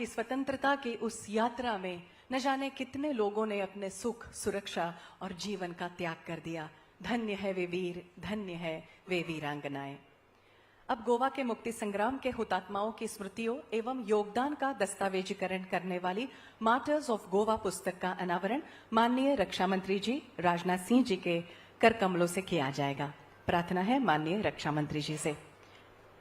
कि स्वतंत्रता की उस यात्रा में न जाने कितने लोगों ने अपने सुख, सुरक्षा और जीवन का त्याग कर दिया। धन्य है वे वीर, धन्य है वे वीरांगनाएं। अब गोवा के मुक्ति संग्राम के हुतात्माओं की स्मृतियों एवं योगदान का दस्तावेजीकरण करने वाली मार्टर्स ऑफ गोवा पुस्तक का अनावरण माननीय रक्षा मंत्री जी राजनाथ सिंह जी के कर कमलों से किया जाएगा। प्रार्थना है माननीय रक्षा मंत्री जी से।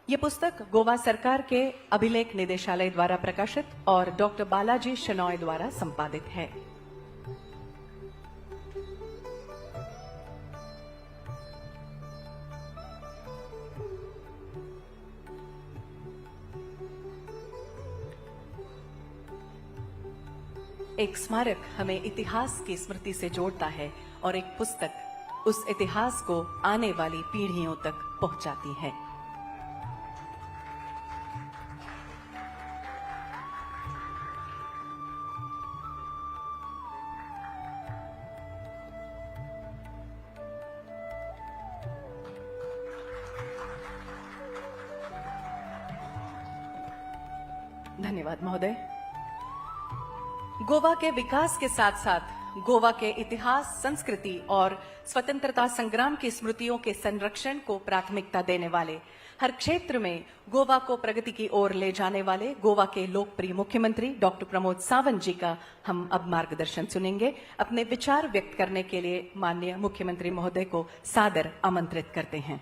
ये पुस्तक गोवा सरकार के अभिलेख निदेशालय द्वारा प्रकाशित और डॉक्टर बालाजी शेनॉय द्वारा संपादित है। एक स्मारक हमें इतिहास की स्मृति से जोड़ता है और एक पुस्तक उस इतिहास को आने वाली पीढ़ियों तक पहुंचाती है। धन्यवाद महोदय। गोवा के विकास के साथ साथ गोवा के इतिहास, संस्कृति और स्वतंत्रता संग्राम की स्मृतियों के संरक्षण को प्राथमिकता देने वाले, हर क्षेत्र में गोवा को प्रगति की ओर ले जाने वाले गोवा के लोकप्रिय मुख्यमंत्री डॉक्टर प्रमोद सावंत जी का हम अब मार्गदर्शन सुनेंगे। अपने विचार व्यक्त करने के लिए माननीय मुख्यमंत्री महोदय को सादर आमंत्रित करते हैं।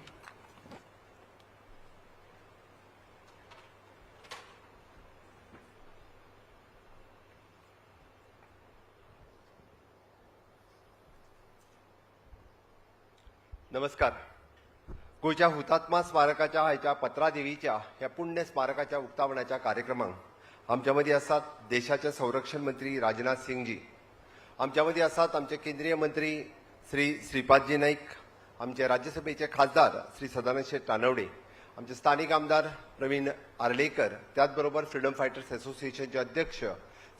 नमस्कार। गोयच्या हुतात्मा स्मारकाच्या आयच्या पत्रादेवीच्या ह्या पुण्य स्मारकाच्या उक्तावणाच्या कार्यक्रमाक आमच्या मदीं आसात देशाचे संरक्षण मंत्री राजनाथ सिंह जी, आमच्या मदीं आसात आमचे केंद्रीय मंत्री श्री श्रीपादजी नाईक, आमचे राज्यसभेचे खासदार श्री सदानंद शेठ तानवडे, आमचे स्थानिक आमदार प्रवीण आर्लेकर, त्याच बरोबर फ्रीडम फायटर्स असोसिएशनचे अध्यक्ष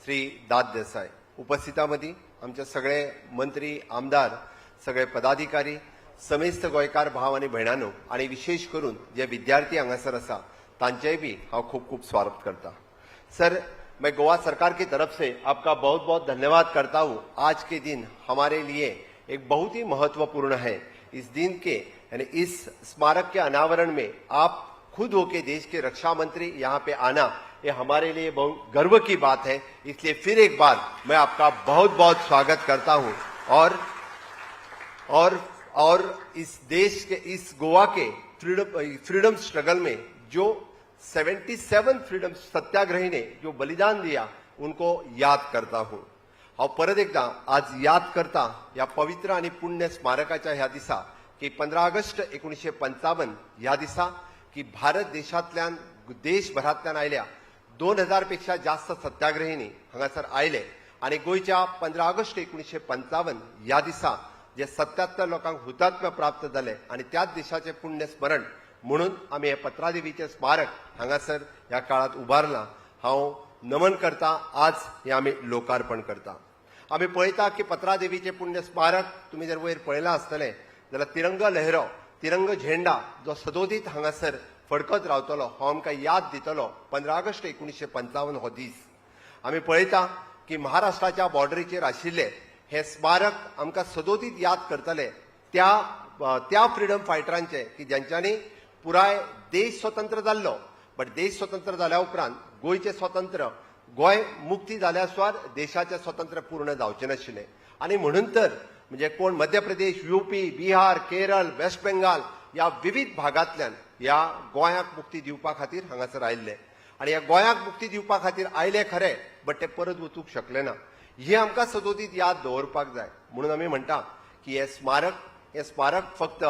श्री दाद देसाई। उपस्थितांमदी आमचे सगळे मंत्री, आमदार, सगळे पदाधिकारी, समेस्त गोयकार भाव आणि भयणांनो आणि विशेष करून जे विद्यार्थी हांगासर आसा तांचेय भी हांव खूब खूब स्वागत करता। सर, मैं गोवा सरकार की तरफ से आपका बहुत बहुत धन्यवाद करता हूं। आज के दिन हमारे लिए एक बहुत ही महत्वपूर्ण है। इस दिन के यानी इस स्मारक के अनावरण में आप खुद होके देश के रक्षा मंत्री यहाँ पे आना, ये हमारे लिए बहुत गर्व की बात है। इसलिए फिर एक बार मैं आपका बहुत बहुत स्वागत करता हूं और इस देश के, इस गोवा के फ्रीडम स्ट्रगल में जो 77 फ्रीडम सत्याग्रही ने जो बलिदान दिया उनको याद करता हूं। और परत एकदा आज याद करता या पवित्र आणि पुण्य स्मारकाच्या ह्या दिसा की 15 ऑगस्ट 1955 ह्या दिसा की भारत देशातल्यान देशभरातल्यान आयल्या 2000 पेक्षा जास्त सत्याग्रहींनी हांगासर आयले आणि गोयच्या 15 ऑगस्ट 1955 ह्या दिसा जे 77 लोकांक हुतात्म्य प्राप्त झाले आणि त्याच देशाचे पुण्य स्मरण म्हणून आम्ही हे पत्रादेवीचे स्मारक हांगासर ह्या काळात उभारला। हांव नमन करता। आज हे आम्ही लोकार्पण करता। आम्ही पळयता की पत्रादेवीचे पुण्य स्मारक तुम्ही जर वयर पळयला आसतले जाल्यार तिरंग लहरो, तिरंग झेंडा जो सदोदीत हांगासर फडकत रावतलो हो आमकां याद दितलो 15 ऑगस्ट 1955 हो दीस। आम्ही पळयता की महाराष्ट्राच्या बॉर्डरीचेर आशिल्ले हे स्मारक आमकां सदोदीत याद करतले त्या फ्रीडम फायटरांचे की ज्यांच्यानी पुराय देश स्वतंत्र जाल्लो, बट देश स्वतंत्र जाल्या उपरांत गोयचे स्वतंत्र, गोय मुक्ती जाल्या सुवार देशाचे स्वतंत्र पूर्ण जावचे नाशिल्ले। आणि म्हणून तर म्हणजे कोण मध्य प्रदेश, यूपी, बिहार, केरळ, वेस्ट बेंगाल या विविध भागांतल्यान या गोंयाक मुक्ती दिवपा खातीर हांगासर आयिल्ले आणि या गोंयाक मुक्ती दिवपा खातीर आयले खरे, बट ते परत वचूंक शकले ना। हे आमकां सदोदीत याद दवरपाक जाय। म्हणून आमी म्हणटा की हे स्मारक फक्त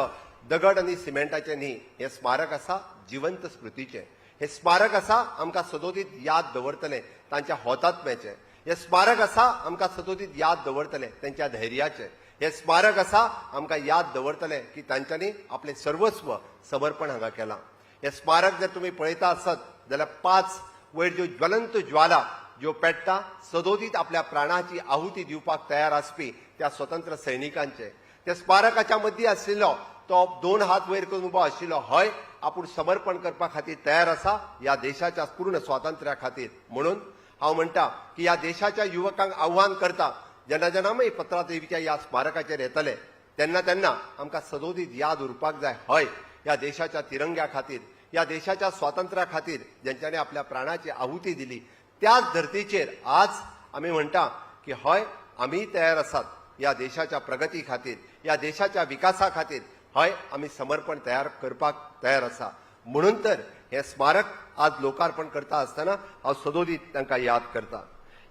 दगड आणि सिमेंटाचे न्ही, हे स्मारक आसा जिवंत स्मृतीचे। हे स्मारक आसा आमकां सदोदीत याद दवरतले तांच्या हुतात्म्याचे। हे स्मारक आसा आमकां सदोदीत याद दवरतले तांच्या धैर्याचे। हे स्मारक आसा आमकां याद दवरतले की तांच्यांनी आपले सर्वस्व समर्पण हांगा केलां। हे स्मारक जर तुम्ही पळयता आसत जाल्यार 5 वयर ज्यो ज्वलंत ज्वाला ज्यो पेट्टा सदोदीत आपल्या प्राणाची आहुती दिवपाक तयार आसपी त्या स्वतंत्र सैनिकांचे, त्या स्मारकाच्या मध्य आशिल्लो तो 2 हात वयर करून उबो आशिल्लो, हय आपूण समर्पण करपा खातीर तयार आसा या देशाच्या पूर्ण स्वातंत्र्या खातीर। म्हणून हांव म्हणटा की ह्या देशाच्या युवकांक आव्हान करता जेन्ना जेन्ना आमी पत्रा देवीच्या ह्या स्मारकाचेर येतले तेन्ना तेन्ना आमकां सदोदीत याद उरपाक जाय हय ह्या देशाच्या तिरंग्या खातीर ह्या देशाच्या स्वातंत्र्या खातीर जेंच्यांनी आपल्या प्राणाची आहुती दिली त्याच धर्तीचेर आज आमी म्हणटा की हय आमी तयार आसात ह्या देशाच्या प्रगती खातीर ह्या देशाच्या विकासा खातीर हय आमी समर्पण तयार करपाक तयार आसा म्हणून तर हे स्मारक आज लोकार्पण करता आसतना हांव सदोदीत तांकां याद करता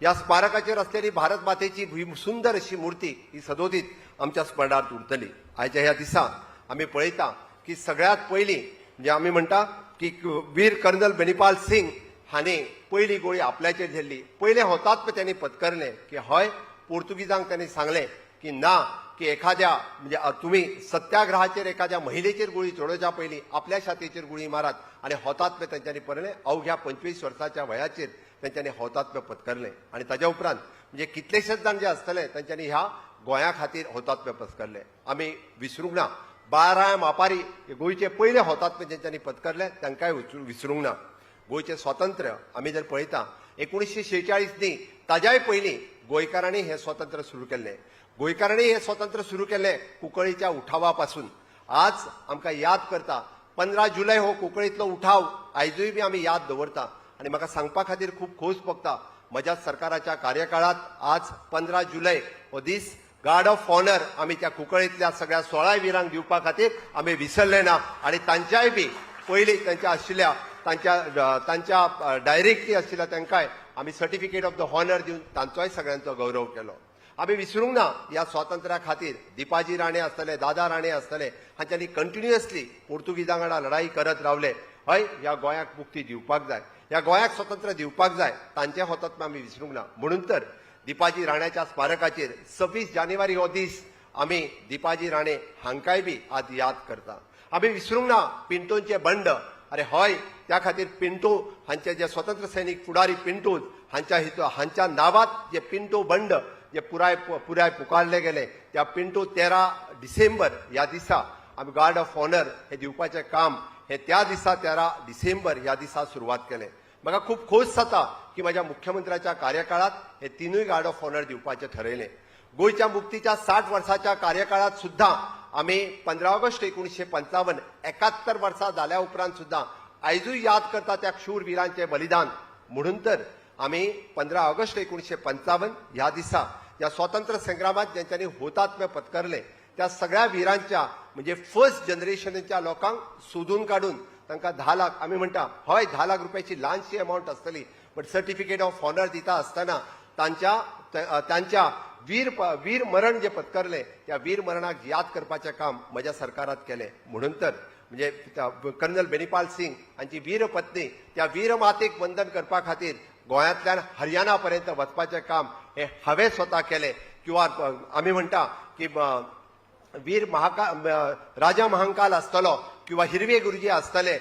ह्या स्मारकाचेर असलेली भारत मातेची सुंदर अशी मूर्ती ही सदोदीत आमच्या स्मरणांत उरतली आयच्या ह्या दिसा आमी पळयता की सगळ्यात पयलीं म्हणजे आमी म्हणटा की वीर कर्नल बेनीपाल सिंग हांणी पयली गोळी आपल्याचेर झेल्ली पयले हुतात्म्य त्यांनी पत्करले की हय पोर्तुगीजांक त्यांनी सांगले की ना की एखाद्या म्हणजे तुम्ही सत्याग्रहाचेर एखाद्या महिलेचेर गोळी चडोवच्या पयलीं आपल्या छातीचेर गुळी मारात आणि हुतात्म्य त्यांच्यानी पळयले अवघ्या 25 वर्साच्या वयाचेर त्यांच्यानी हुतात्म्य पत्करले आणि ताच्या उपरांत म्हणजे कितलेशेच जाण जे आसतले त्यांच्यानी ह्या गोंया खातीर हुतात्म्य पत्करले आमी विसरूंक ना बाळराय मापारी हे गोंयचे पयले हुतात्म्य जेंच्यांनी पत्करले तांकांय विसरूंक ना गोंयचें स्वातंत्र्य आमी जर पळयता 1946 नी ताज्याय पयलीं गोंयकारांनी हे स्वातंत्र्य सुरू केल्लें गोंयकारांनी हे स्वातंत्र्य सुरू केल्लें कुंकळीच्या उठावा पासून आज आमकां याद करता 15 जुलय हो कुंकळीतलो उठाव आयजूय बी आमी याद दवरता आनी म्हाका सांगपा खातीर खूब खोस भोगता म्हज्या सरकाराच्या कार्यकाळात आज 15 जुलय हो दीस गार्ड ऑफ ऑनर आमी त्या कुंकळीतल्या सगळ्या 16 वीरांक दिवपा खातीर आमी विसरले ना आणि तांच्याय बी पयलीं तांच्या आशिल्ल्या तांच्या डायरेक्टली आशिल्ल्या तांकांय आमी सर्टिफिकेट ऑफ द हॉनर दिवन तांचोय सगळ्यांचो गौरव केलो आमी विसरूंक ना ह्या स्वातंत्र्या खातीर दिपाजी राणे आसतले दादा राणे आसतले हांच्यांनी कंटिन्युअसली पोर्तुगीजां वांगडा लढाई करत रावले हय ह्या गोंयाक मुक्ती दिवपाक जाय ह्या गोंयाक स्वातंत्र्य दिवपाक जाय तांचे हुतात्म्य आमी विसरूंक ना म्हणून तर दिपाजी राण्याच्या स्मारकाचेर 26 जानेवारी हो दीस आमी दिपाजी राणे हांकांय बी आज याद करता आमी विसरूंक ना पिंटोंचे बंड अरे हय त्या खातीर पिंटो हांचे जे स्वतंत्र सैनीक फुडारी पिंटो हांच्या नावात जे पिंटो बंड जे पुराय पुकारले गेले त्या पिंटो 13 डिसेंबर ह्या दिसा आमी गार्ड ऑफ ऑनर हे दिवपाचें काम हे त्या दिसा 13 डिसेंबर ह्या दिसा सुरवात केलें म्हाका खूब खोस जाता की म्हज्या मुख्यमंत्र्याच्या कार्यकाळात हे तिनूय गार्ड ऑफ ऑनर दिवपाचें ठरयलें गोंयच्या मुक्तीच्या 60 वर्साच्या कार्यकाळात सुद्धा आमी 15 ऑगस्ट 1955 71 वर्सां जाल्या उपरांत सुद्धा आयजूय याद करता त्या शूर वीरांचे बलिदान म्हणून तर आमी 15 ऑगस्ट 1955 ह्या दिसा या स्वातंत्र्य संग्रामात ज्यांच्यांनी हुतात्म्य पत्करले त्या सगळ्या वीरांच्या म्हणजे फर्स्ट जनरेशनच्या लोकांक सोदून काढून तांकां 10 लाख आमी म्हणटा हय 10 लाख रुपयाची ल्हानशी अमाउंट आसतली बट सर्टिफिकेट ऑफ ऑनर दिता आसतना तांच्या वीर मरण जे पत्करले त्या वीर मरणाक याद करपाचें काम म्हज्या सरकारात केलें म्हणून तर म्हणजे कर्नल बेनीपाल सिंग हांची वीर पत्नी त्या वीर मातेक वंदन करपा खातीर गोंयांतल्यान हरियाणा पर्यंत वचपाचें काम हे हांवें स्वता केलें किंवा आमी म्हणटा की वीर राजा महाकाल आसतलो किंवा हिरवे गुरुजी आसतले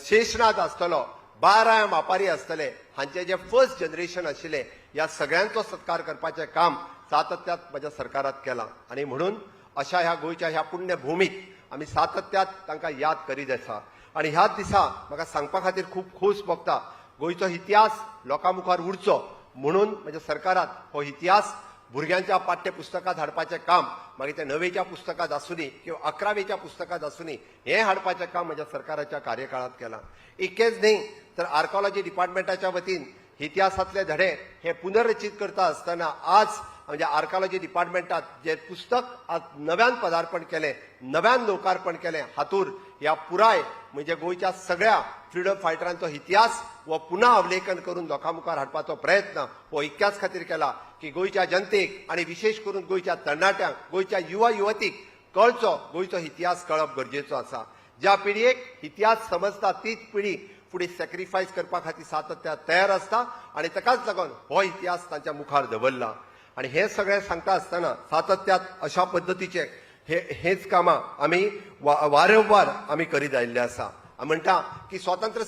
शेषनाथ आसतलो बाळराय मापारी आसतले हांचे जे फर्स्ट जनरेशन आशिल्ले ह्या सगळ्यांचो सत्कार करपाचें काम सातत्यात म्हज्या सरकारात केलां आनी म्हणून अशा ह्या गोंयच्या ह्या पुण्य भूमीत आमी सातत्यात तांकां याद करीत आसा आनी ह्याच दिसा म्हाका सांगपा खातीर खूब खोस भोगता गोंयचो इतिहास लोकां मुखार उरचो म्हणून म्हज्या सरकारात हो इतिहास भुरग्यांच्या पाठ्यपुस्तकांत हाडपाचें काम मागीर ते 9वेच्या पुस्तकांत आसूनी किंवा 11वेच्या पुस्तकांत आसूनी हें हाडपाचें काम म्हज्या सरकाराच्या कार्यकाळात केलां इतकेंच न्ही तर आर्कोलॉजी डिपार्टमेंटाच्या वतीन इतिहासातले धडे हे पुनर्रचित करता आसतना आज म्हणजे आर्कोलॉजी डिपार्टमेंटात जे पुस्तक आज नव्यान पदार्पण केलें नव्यान लोकार्पण केलें हातूर ह्या पुराय म्हणजे गोंयच्या सगळ्या फ्रीडम फायटरांचो इतिहास हो पुन्हा अवलेखन करून लोकां मुखार हाडपाचो प्रयत्न हो इतक्याच खातीर केला की गोंयच्या जनतेक आणि विशेष करून गोंयच्या तरणाट्यांक गोंयच्या युवा युवतीक कळचो गोंयचो इतिहास कळप गरजेचो आसा ज्या पिढयेक इतिहास समजता तीच पिढी फुडें सॅक्रिफायस करपा खातीर सातत्यात तयार आसता आणि ताकाच लागून हो इतिहास तांच्या मुखार दवरला आणि हे सगळें सांगता आसतना सातत्यात अशा पद्दतीचे हेच कामां आमी वारंवार आमी करीत आयिल्ले आसा म्हणटा की स्वातंत्र्य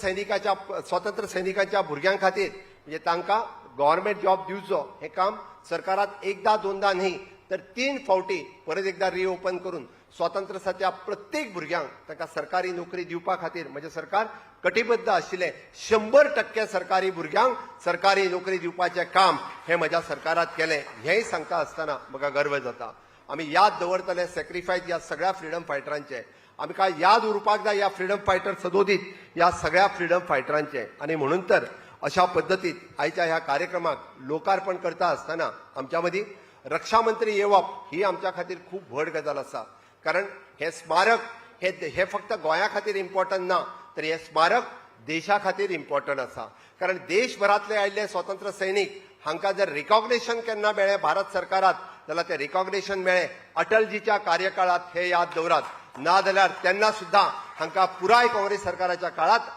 सैनिकांच्या भुरग्यां खातीर म्हणजे तांकां गव्हर्नमेंट जॉब दिवचो हे काम सरकारात एकदा दोनदा न्ही तर 3 फावटी परत एकदा रिओपन करून स्वातंत्र्याच्या प्रत्येक भुरग्यांक ताका सरकारी नोकरी दिवपा खातीर म्हणजे सरकार कटिबद्ध आशिल्लें 100% सरकारी भुरग्यांक सरकारी नोकरी दिवपाचें काम हे म्हज्या सरकारात केलें हेंय सांगता आसतना म्हाका गर्व जाता. आमी याद दवरतले सॅक्रिफायस ह्या सगळ्या फ्रिडम फायटरांचे. आमकां याद उरपाक जाय ह्या फ्रिडम फायटर सदोदीत ह्या सगळ्या फ्रिडम फायटरांचे. आनी म्हणून तर अशा पद्दतीत आयच्या ह्या कार्यक्रमाक लोकार्पण करता आसतना आमच्या मदीं रक्षा मंत्री येवप ही आमच्या खातीर खूब व्हड गजाल आसा. कारण हे स्मारक हे फक्त गोंया खातीर इम्पॉर्टंट ना, तर हे स्मारक देशा खातीर इम्पॉर्टंट आसा. कारण देशभरांतले आयिल्ले स्वातंत्र्य सैनीक हांकां जर रिकॉग्निशन केन्ना मेळ्ळें भारत सरकारात जाल्यार ते रिकॉग्निशन मेळ्ळें अटलजीच्या कार्यकाळात हे याद दवरात. ना जाल्यार तेन्ना सुद्दां हांकां पुराय काँग्रेस सरकाराच्या काळात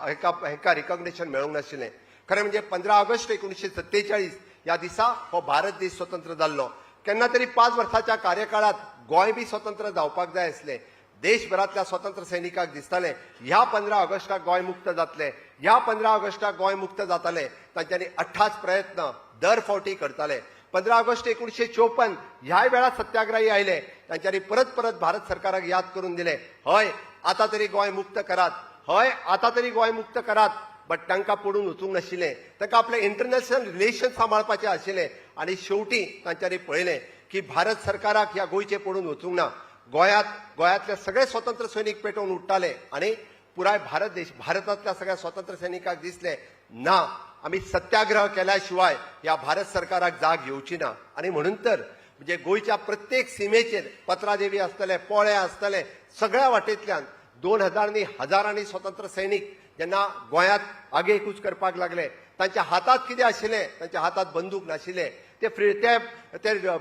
हांकां रिकॉग्निशन मेळूंक नाशिल्लें. खरें म्हणजे 15 ऑगस्ट 1947 ह्या दिसा हो भारत देश स्वतंत्र जाल्लो. केन्ना तरी 5 वर्साच्या कार्यकाळात गोंय बी स्वतंत्र जावपाक जाय आसलें. देशभरातल्या स्वातंत्र्य सैनिकांक दिसतालें ह्या 15 ऑगस्टाक गोंय मुक्त जातलें, ह्या 15 ऑगस्टाक गोंय मुक्त जातलें. तांच्यांनी 18 प्रयत्न दर फावटी करताले. 15 ऑगस्ट 1954 ह्या वेळा सत्याग्रही आयले. तांच्यांनी परत परत भारत सरकाराक याद करून दिलें, हय आतां तरी गोंय मुक्त करात, हय आतां तरी गोंय मुक्त करात. बट तांकां पडून वचूंक नाशिल्लें. तांकां आपले इंटरनॅशनल रिलेशन सांबाळपाचें आशिल्लें. आनी शेवटी तांच्यांनी पळयलें की भारत सरकाराक ह्या गोंयचें पडून वचूंक ना. गोंयांतले सगळे स्वतंत्र सैनीक पेटोवन उठताले आनी पुराय भारतांतल्या सगळ्या स्वतंत्र सैनिकांक दिसलें ना आमी सत्याग्रह केल्या शिवाय ह्या भारत सरकाराक जाग येवची ना. आनी म्हणून तर म्हणजे गोंयच्या प्रत्येक सीमेचेर पत्रादेवी आसतले, पोळे आसतले, सगळ्या वाटेंतल्यान 2000 नी हजारांनी स्वतंत्र सैनीक जेन्ना गोंयांत आगेकूच करपाक लागले. तांच्या हातांत कितें आशिल्लें? तांच्या हातांत बंदूक नाशिल्ले. ते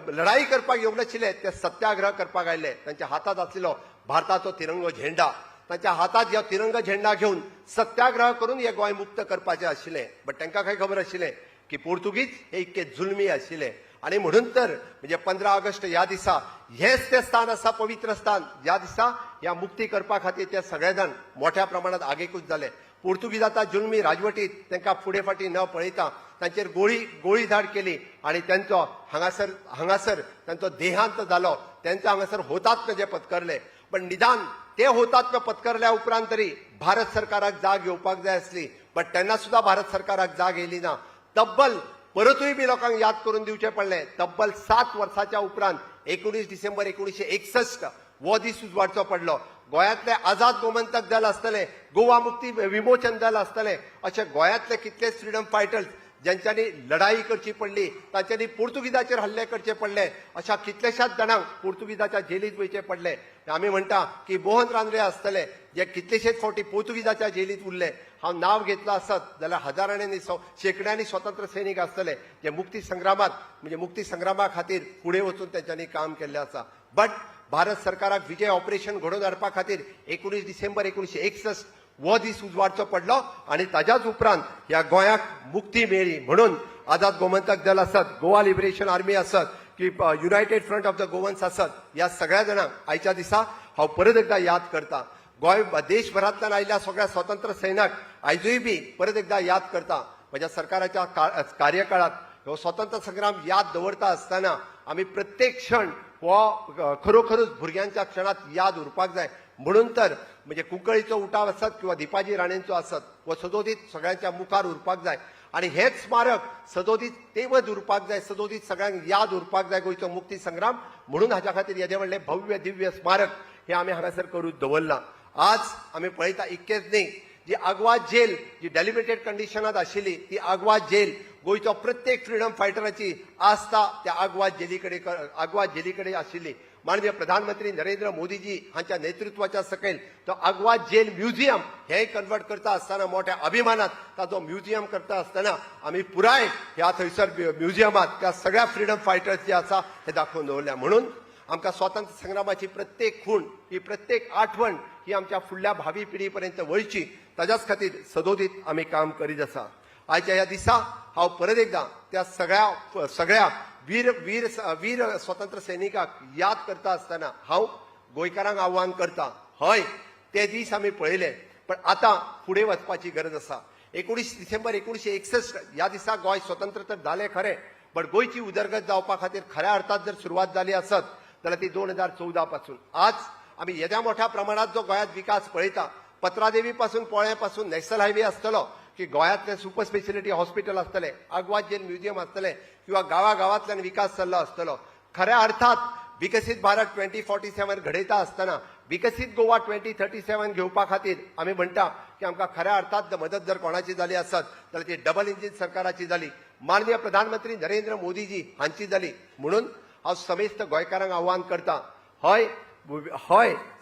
लढाई करपाक येवंक नाशिल्ले, ते सत्याग्रह करपाक आयले. तांच्या हातांत आसलेलो भारताचो तिरंगो झेंडा. तांच्या हातांत ह्यो तिरंगा झेंडा घेवन सत्याग्रह करून हे गोंय मुक्त करपाचें आशिल्लें. बट तांकां काय खबर आशिल्लें की पोर्तुगीज हे इतके जुलमी आशिल्ले. आनी म्हणून तर म्हणजे 15 ऑगस्ट ह्या दिसा हेच ते स्थान आसा, पवित्र स्थान, ज्या दिसा ह्या मुक्ती करपा खातीर ते सगळे जाण मोठ्या प्रमाणात आगेकूच जाले. पोर्तुगीजांच्या जुलमी राजवटीत तांकां फुडें फाटीं न पळयता तांचेर गोळीधाड केली आनी त्यांचो हांगासर तांचो देहांत जालो. त्यांचे हांगासर हुतात्म्य जे पत्करले. पण निदान ते हुतात्म्य पत्करल्या उपरांत तरी भारत सरकाराक जाग येवपाक जाय आसली. बट तेन्ना सुद्धा भारत सरकाराक जाग येयली ना. तब्बल परतूय बी लोकांक याद करून दिवचें पडलें. तब्बल 7 वर्साच्या उपरांत 19 डिसेंबर 1961 हो दीस उजवाडचो पडलो. गोंयांतले आझाद गोमंतक दल आसतले, गोवा मुक्ती विमोचन दल आसतले, अशे गोंयांतले कितलेच फ्रिडम फायटर्स ज्यांच्यांनी लढाई करची पडली, तांच्यांनी पोर्तुगीजाचेर हल्ले करचे पडले. अशा कितलेशाच जाणांक पोर्तुगीजाच्या जेलीत वयचे पडले. आमी म्हणटा की मोहन रानडे आसतले जे कितलेशेच फावटी पोर्तुगीजाच्या जेलीत उरले. हांव नांव घेतलो आसत जाल्यार हजारांनी शेकड्यांनी स्वतंत्र सैनीक आसतले जे मुक्ती संग्रामा खातीर फुडें वचून तांच्यांनी काम केल्लें आसा. बट भारत सरकाराक विजय ऑपरेशन घडोवन हाडपा खातीर 19 डिसेंबर 1961 हो दीस उजवाडचो पडलो आनी ताच्याच उपरांत ह्या गोंयाक मुक्ती मेळ्ळी. म्हणून आझाद गोमंतक दल आसत, गोवा लिबरेशन आर्मी आसत की United front of the Goans आसत, ह्या सगळ्या जाणांक आयच्या दिसा हांव परत एकदा याद करता. गोंय देशभरांतल्यान आयिल्ल्या सगळ्या स्वतंत्र सैनाक आयजूय बी परत एकदा याद करता. म्हज्या सरकाराच्या कार्यकाळात हो स्वतंत्र संग्राम याद दवरता आसतना आमी प्रत्येक क्षण हो खरोखरूच भुरग्यांच्या क्षणात याद उरपाक जाय. म्हणून तर म्हणजे कुंकळीचो उठाव आसत किंवा दिपाजी राणेंचो आसत हो सदोदीत सगळ्यांच्या मुखार उरपाक जाय. आणि हेच स्मारक सदोदीत तेवत उरपाक जाय, सदोदीत सगळ्यांक याद उरपाक जाय गोंयचो मुक्ती संग्राम. म्हणून हाच्या खातीर येदे व्हडलें भव्य दिव्य स्मारक हे आमी हांगासर करून दवरलां. आज आमी पळयता इतकेंच न्ही, जी आग्वाद जेल जी डेलिमिटेड कंडिशनांत आशिल्ली ती आग्वाद जेल गोंयचो प्रत्येक फ्रिडम फायटराची आस्था त्या आग्वाद जेली कडेन आशिल्ली. माननीय प्रधानमंत्री नरेंद्र मोदीजी हांच्या नेतृत्वाच्या सकयल तो आग्वाद जेल म्युझियम हे कन्वर्ट करता आसतना मोठ्या अभिमानात ताचो म्युझियम करता आसतना आमी पुराय ह्या थंयसर म्युझियमात त्या सगळ्या फ्रिडम फायटर्स जे आसा हे दाखोवन दवरल्या. म्हणून आमकां स्वातंत्र्य संग्रामाची प्रत्येक खूण ही प्रत्येक आठवण ही आमच्या फुडल्या भावी पिढी पर्यंत वळची ताच्याच खातीर सदोदीत आमी काम करीत आसा. आयच्या ह्या दिसा हांव परत एकदा त्या सगळ्या वीर स्वतंत्र सैनिकांक याद करता आसतना हांव गोंयकारांक आव्हान करता, हय ते दीस आमी पळयले पण आतां फुडें वचपाची गरज आसा. 19 डिसेंबर 1961 ह्या दिसा गोंय स्वतंत्र तर जालें खरें, बट गोंयची उदरगत जावपा खातीर खऱ्या अर्थात जर सुरवात जाली आसत जाल्यार ती 2014 पासून. आज आम्ही येद्या मोठ्या प्रमाणात जो गोंयांत विकास पळयता, पत्रादेवी पासून पोळ्यापासून नॅशनल हायवे आसतलो की गोंयांतले सुपर स्पेशलिटी हॉस्पिटल आसतले, आग्वाद जेल म्युझियम आसतले किंवा गांवागांवांतल्यान विकास चल्लो आसतलो. खऱ्या अर्थात विकसीत भारत 2047 घडयता आसतना विकसीत गोवा 2037 घेवपा खातीर आमी म्हणटा की आमकां खऱ्या अर्थात मदत जर कोणाची जाली आसत जाल्यार ती डबल इंजीन सरकाराची जाली, माननीय प्रधानमंत्री नरेंद्र मोदीजी हांची जाली. म्हणून हांव समेस्त गोंयकारांक आव्हान करता, हय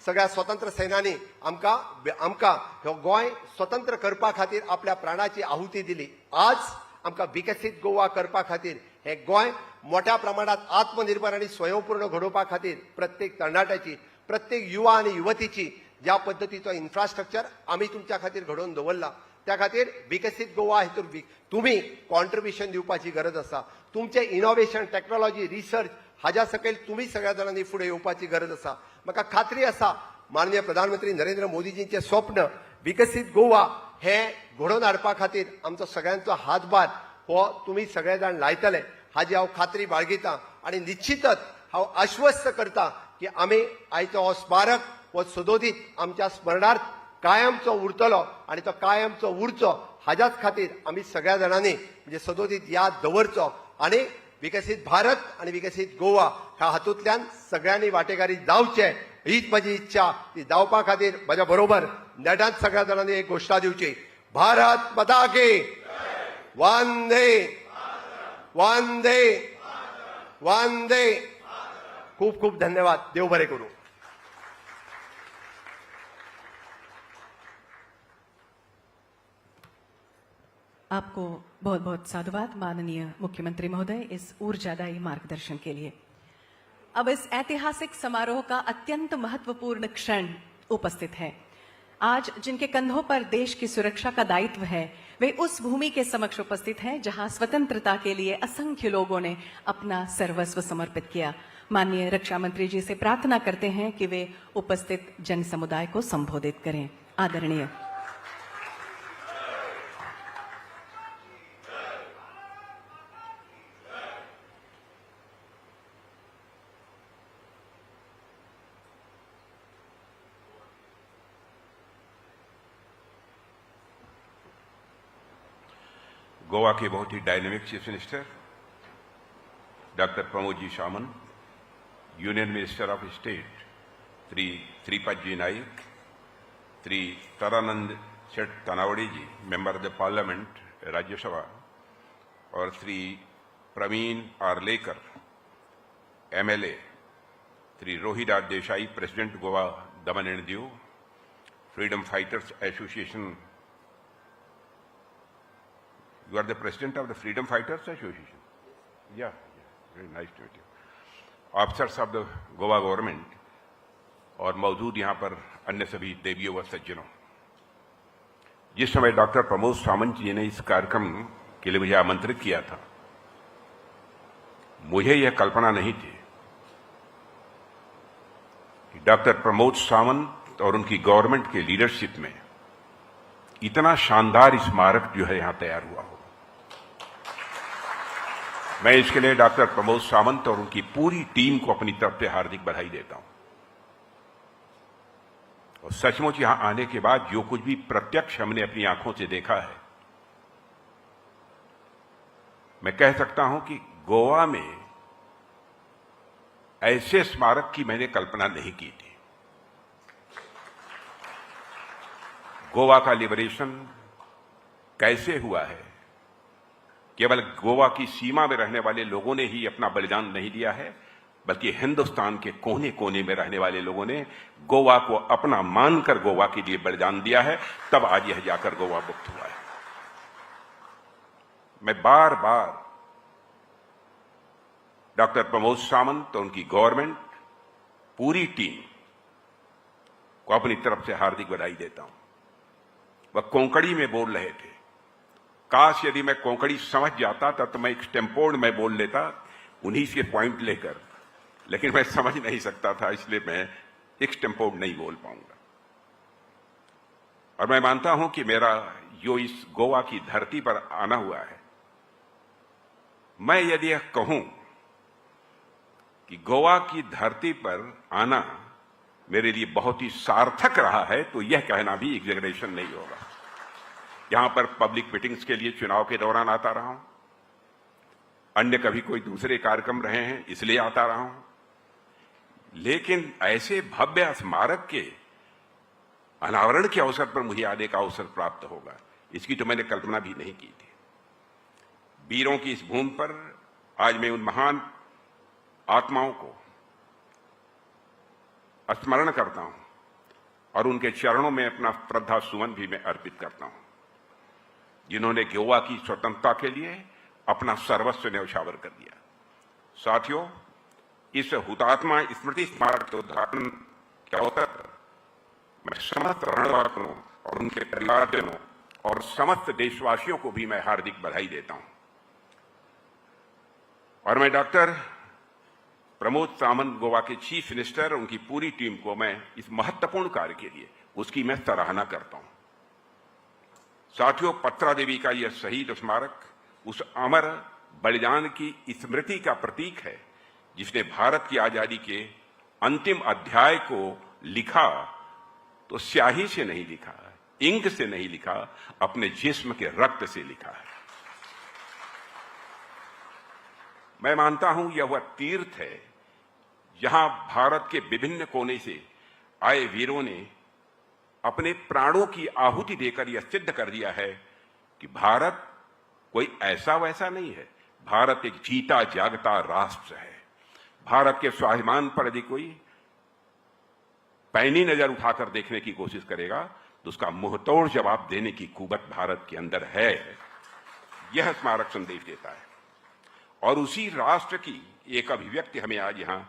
सगळ्या स्वतंत्र सैन्यांनी आमकां हो गोंय स्वतंत्र करपा खातीर आपल्या प्राणाची आहुती दिली. आज आमकां विकसीत गोवा करपा खातीर हे गोंय मोठ्या प्रमाणात आत्मनिर्भर आणि स्वयंपूर्ण घडोवपा खातीर प्रत्येक तरणाट्याची, प्रत्येक युवा आणि युवतीची ज्या पद्दतीचो इन्फ्रास्ट्रक्चर आमी तुमच्या खातीर घडोवन दवरला, त्या खातीर विकसीत गोवा हेतून तुम्ही कॉन्ट्रिब्युशन दिवपाची गरज आसा. तुमचे इनोव्हेशन, टेक्नॉलॉजी, रिसर्च हाज्या सकयल तुम्ही सगळ्या जाणांनी फुडें येवपाची गरज आसा. म्हाका खात्री आसा माननीय प्रधानमंत्री नरेंद्र मोदीजींचे स्वप्न विकसीत गोवा हे घडोवन हाडपा खातीर आमचो सगळ्यांचो हातभार हो तुम्ही सगळे जाण लायतले हाजी हांव खात्री बाळगितां. आणि निश्चितच हांव आश्वस्त करता की आमी आयचो हो स्मारक हो सदोदीत आमच्या स्मरणार्थ कायमचो उरतलो आणि तो कायमचो उरचो हाज्याच खातीर आमी सगळ्या जाणांनी म्हणजे सदोदीत याद दवरचो आणि विकसीत भारत आणि विकसीत गोवा ह्या हातूंतल्यान सगळ्यांनी वांटेकारी जावचे हीच माझी इच्छा. ती जावपा खातीर म्हज्या बरोबर नेटांत सगळ्या जाणांनी एक घोषणा दिवची. भारत माता की वंदे वंदे वंदे. खूप खूप धन्यवाद. देव बरे करू. आपको बहुत बहुत साधुवाद माननीय मुख्यमंत्री महोदय इस ऊर्जादायी मार्गदर्शन के लिए. अब इस ऐतिहासिक समारोह का अत्यंत महत्वपूर्ण क्षण उपस्थित है. आज जिनके कंधों पर देश की सुरक्षा का दायित्व है वे उस भूमि के समक्ष उपस्थित हैं जहां स्वतंत्रता के लिए असंख्य लोगों ने अपना सर्वस्व समर्पित किया. माननीय रक्षा मंत्री जी से प्रार्थना करते हैं कि वे उपस्थित जन समुदाय को संबोधित करें. आदरणीय गोवा के बहुत ही dynamic chief minister doctor Pramod ji Sawant, union minister of state Shri Shripad ji Naik, Shri Taranand Sheth Tanavade ji, member of the parliament Rajya Sabha, और Shri Praveen Arlekar MLA, Shri Rohidas Desai president Goa Daman and Diu, freedom fighters association. You are the president of the Freedom Fighters Association. Yeah, very nice to meet you. Officers of the Goa government और मौजूद यहाँ पर अन्य सभी देवियों व सज्जनों. जिस समय डॉक्टर प्रमोद सावंत जी ने इस कार्यक्रम के लिए मुझे आमंत्रित किया था, मुझे यह कल्पना नहीं थी कि डॉक्टर प्रमोद सावंत और उनकी गवर्नमेंट के लीडरशिप में इतना शानदार स्मारक जो है यहां तैयार हुआ हो. मैं इसके लिए डॉक्टर प्रमोद सावंत और उनकी पूरी टीम को अपनी तरफ से हार्दिक बधाई देता हूं. और सचमुच यहां आने के बाद जो कुछ भी प्रत्यक्ष हमने अपनी आंखों से देखा है, मैं कह सकता हूं कि गोवा में ऐसे स्मारक की मैंने कल्पना नहीं की थी. गोवा का लिबरेशन कैसे हुआ है, केवल गोवा की सीमा में रहने वाले लोगों ने ही अपना बलिदान नहीं दिया है, बल्कि हिंदुस्तान के कोने कोने में रहने वाले लोगों ने गोवा को अपना मानकर गोवा के लिए बलिदान दिया है. तब आज यह जाकर गोवा मुक्त हुआ है. मैं बार बार डॉक्टर प्रमोद सावंत और उनकी गवर्नमेंट, पूरी टीम को अपनी तरफ से हार्दिक बधाई देता हूं. वह कोंकणी में बोल रहे थे. काश यदि मैं कोंकणी समझ जाता था तो मैं एक स्टेम्पोर्ड में बोल लेता उन्हीं से पॉइंट लेकर, लेकिन मैं समझ नहीं सकता था, इसलिए मैं एक स्टेम्पोर्ड नहीं बोल पाऊंगा. और मैं मानता हूं कि मेरा जो इस गोवा की धरती पर आना हुआ है, मैं यदि यह कहूं कि गोवा की धरती पर आना मेरे लिए बहुत ही सार्थक रहा है, तो यह कहना भी एग्जैगरेशन नहीं होगा। यहां पर पब्लिक मीटिंग्स के लिए चुनाव के दौरान आता रहा हूं, अन्य कभी कोई दूसरे कार्यक्रम रहे हैं इसलिए आता रहा हूं, लेकिन ऐसे भव्य स्मारक के अनावरण के अवसर पर मुझे आने का अवसर प्राप्त होगा, इसकी तो मैंने कल्पना भी नहीं की थी। वीरों की इस भूमि पर आज मैं उन महान आत्माओं को स्मरण करता हूं और उनके चरणों में अपना श्रद्धा सुमन भी मैं अर्पित करता हूं, जिन्होंने गोवा की स्वतंत्रता के लिए अपना सर्वस्व न्यौछावर कर दिया। साथियों, इस हुतात्मा स्मृति स्मारक के उद्घाटन के अवसर पर मैं समस्त रणवासियों और उनके परिवारजनों और समस्त देशवासियों को भी मैं हार्दिक बधाई देता हूं। और मैं डॉक्टर प्रमोद सावंत, गोवा के चीफ मिनिस्टर, उनकी पूरी टीम को मैं इस महत्वपूर्ण कार्य के लिए उसकी मैं सराहना करता हूं। साथियों, पत्रा देवी का यह शहीद स्मारक उस अमर बलिदान की स्मृति का प्रतीक है जिसने भारत की आजादी के अंतिम अध्याय को लिखा तो स्याही से नहीं लिखा, इंक से नहीं लिखा, अपने जिस्म के रक्त से लिखा है। मैं मानता हूं यह वह तीर्थ है जहां भारत के विभिन्न कोने से आए वीरों ने अपने प्राणों की आहुति देकर यह सिद्ध कर दिया है कि भारत कोई ऐसा वैसा नहीं है, भारत एक जीता जागता राष्ट्र है। भारत के स्वाभिमान पर यदि कोई पैनी नजर उठाकर देखने की कोशिश करेगा तो उसका मुंहतोड़ जवाब देने की कुवत भारत के अंदर है, यह स्मारक संदेश देता है। और उसी राष्ट्र की एक अभिव्यक्ति हमें आज यहां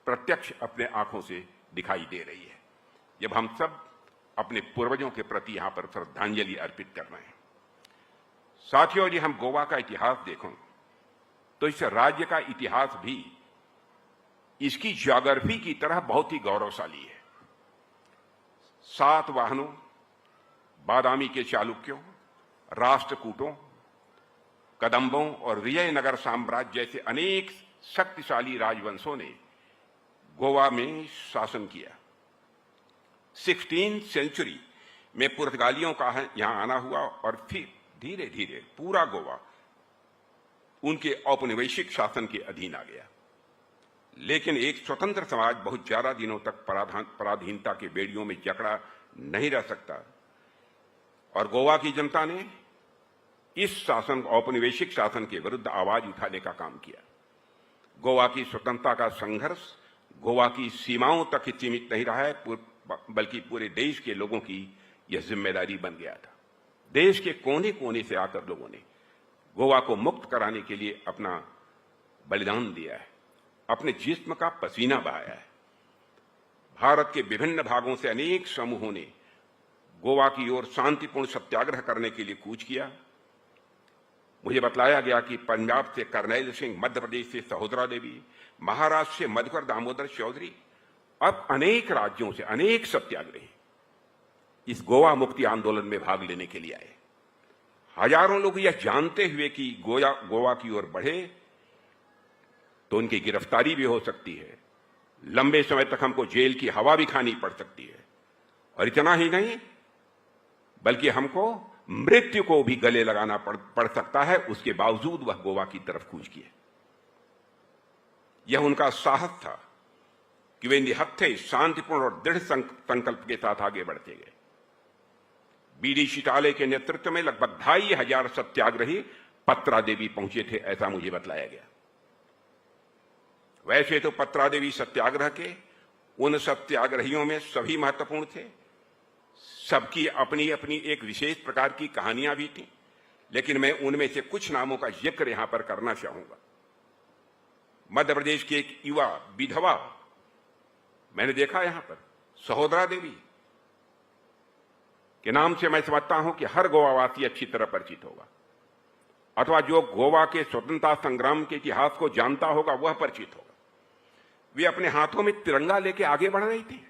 प्रत्यक्ष अपने आंखों से दिखाई दे रही है, जब हम सब अपने पूर्वजों के प्रति यहां पर श्रद्धांजलि अर्पित कर रहे हैं। साथियों, यदि हम गोवा का इतिहास देखें तो इस राज्य का इतिहास भी इसकी ज्योग्राफी की तरह बहुत ही गौरवशाली है। सातवाहनों, बादामी के चालुक्यों, राष्ट्रकूटों, कदंबों और विजयनगर साम्राज्य जैसे अनेक शक्तिशाली राजवंशों ने गोवा में शासन किया। 16वीं सेंचुरी में पुर्तगालियों का यहां आना हुआ और फिर धीरे धीरे पूरा गोवा उनके औपनिवेशिक शासन के अधीन आ गया। लेकिन एक स्वतंत्र समाज बहुत ज्यादा दिनों तक पराधीनता के बेड़ियों में जकड़ा नहीं रह सकता और गोवा की जनता ने इस शासन, औपनिवेशिक शासन के विरुद्ध आवाज उठाने का काम किया। गोवा की स्वतंत्रता का संघर्ष गोवा की सीमाओं तक ही सीमित नहीं रहा है, बल्कि पूरे देश के लोगों की यह जिम्मेदारी बन गया था। देश के कोने कोने से आकर लोगों ने गोवा को मुक्त कराने के लिए अपना बलिदान दिया है, अपने जिस्म का पसीना बहाया है। भारत के विभिन्न भागों से अनेक समूहों ने गोवा की ओर शांतिपूर्ण सत्याग्रह करने के लिए कूच किया। मुझे बतलाया गया कि पंजाब से करनैल सिंह, मध्य प्रदेश से सहोदरा देवी, महाराष्ट्र से मधुकर दामोदर चौधरी, अब अनेक राज्यों से अनेक सत्याग्रही इस गोवा मुक्ति आंदोलन में भाग लेने के लिए आए। हजारों लोग यह जानते हुए कि गोवा की ओर बढ़े तो उनकी गिरफ्तारी भी हो सकती है, लंबे समय तक हमको जेल की हवा भी खानी पड़ सकती है, और इतना ही नहीं बल्कि हमको मृत्यु को भी गले लगाना पड़ सकता है। उसके बावजूद वह गोवा की तरफ कूच किए। यह उनका साहस था कि वे निहत्थे, शांतिपूर्ण और दृढ़ संकल्प के साथ आगे बढ़ते गए। बीडी शिटाले के नेतृत्व में लगभग 2500 सत्याग्रही पत्रा देवी पहुंचे थे, ऐसा मुझे बतलाया गया। वैसे तो पत्रा देवी सत्याग्रह के उन सत्याग्रहियों में सभी महत्वपूर्ण थे, सबकी अपनी अपनी एक विशेष प्रकार की कहानियां भी थी, लेकिन मैं उनमें से कुछ नामों का जिक्र यहां पर करना चाहूंगा। मध्य प्रदेश की एक युवा विधवा मैंने देखा यहां पर, सहोदरा देवी के नाम से मैं समझता हूं कि हर गोवावासी अच्छी तरह परिचित होगा, अथवा जो गोवा के स्वतंत्रता संग्राम के इतिहास को जानता होगा वह परिचित होगा। वे अपने हाथों में तिरंगा लेके आगे बढ़ रही थी।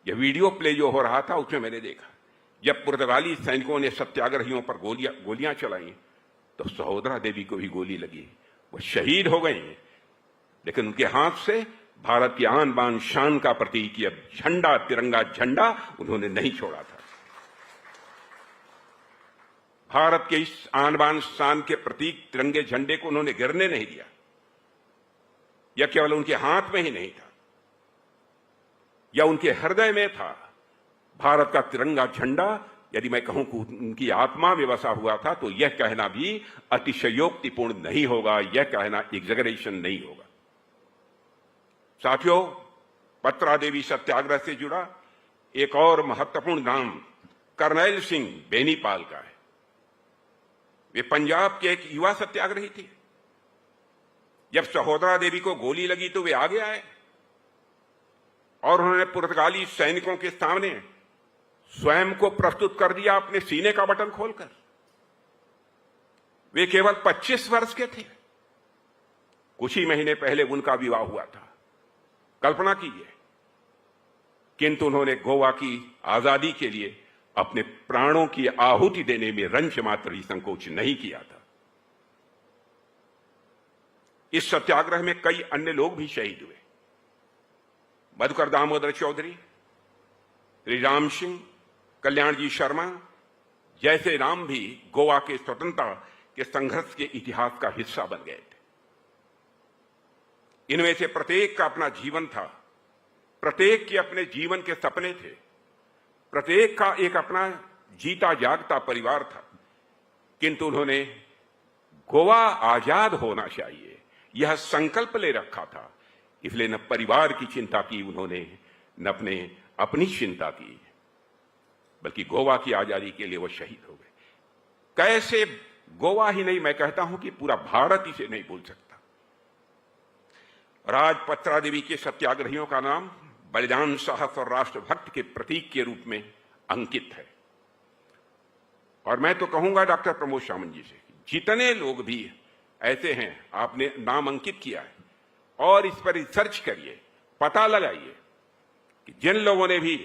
यह वीडियो प्ले जो हो रहा था उसमें मैंने देखा, जब पुर्तगाली सैनिकों ने सत्याग्रहियों पर गोलियां चलाई तो सहोदरा देवी को भी गोली लगी, वह शहीद हो गई, लेकिन उनके हाथ से भारत की आन बान शान का प्रतीक यह झंडा, तिरंगा झंडा उन्होंने नहीं छोड़ा था। भारत के इस आन बान शान के प्रतीक तिरंगे झंडे को उन्होंने गिरने नहीं दिया। यह केवल उनके हाथ में ही नहीं था, यह उनके हृदय में था। भारत का तिरंगा झंडा यदि मैं कहूं कि उनकी आत्मा में बसा हुआ था तो यह कहना भी अतिशयोक्तिपूर्ण नहीं होगा, यह कहना एग्जैगरेशन नहीं होगा। साथियों, पत्रा देवी सत्याग्रह से जुड़ा एक और महत्वपूर्ण नाम करनैल सिंह बेनीपाल का है। वे पंजाब के एक युवा सत्याग्रही थे। जब सहोदरा देवी को गोली लगी तो वे आगे आए और उन्होंने पुर्तगाली सैनिकों के सामने स्वयं को प्रस्तुत कर दिया अपने सीने का बटन खोलकर। वे केवल 25 वर्ष के थे। कुछ ही महीने पहले उनका विवाह हुआ था, कल्पना कीजिए। किंतु उन्होंने गोवा की आजादी के लिए अपने प्राणों की आहुति देने में रंच मात्र ही संकोच नहीं किया था। इस सत्याग्रह में कई अन्य लोग भी शहीद हुए। मधुकर दामोदर चौधरी, श्री राम सिंह, कल्याण जी शर्मा जैसे नाम भी गोवा के स्वतंत्रता के संघर्ष के इतिहास का हिस्सा बन गए थे। इनमें से प्रत्येक का अपना जीवन था, प्रत्येक के अपने जीवन के सपने थे, प्रत्येक का एक अपना जीता जागता परिवार था। किंतु उन्होंने गोवा आजाद होना चाहिए यह संकल्प ले रखा था, इसलिए न परिवार की चिंता की उन्होंने, न अपनी चिंता की, बल्कि गोवा की आजादी के लिए वो शहीद हो गए। कैसे गोवा ही नहीं, मैं कहता हूं कि पूरा भारत इसे नहीं भूल सकता। और आज पत्रा देवी के सत्याग्रहियों का नाम बलिदान, साहस और राष्ट्रभक्त के प्रतीक के रूप में अंकित है। और मैं तो कहूंगा डॉक्टर प्रमोद सामंत जी से, जितने लोग भी ऐसे हैं आपने नाम अंकित किया है, और इस पर रिसर्च करिए, पता लगाइए कि जिन लोगों ने भी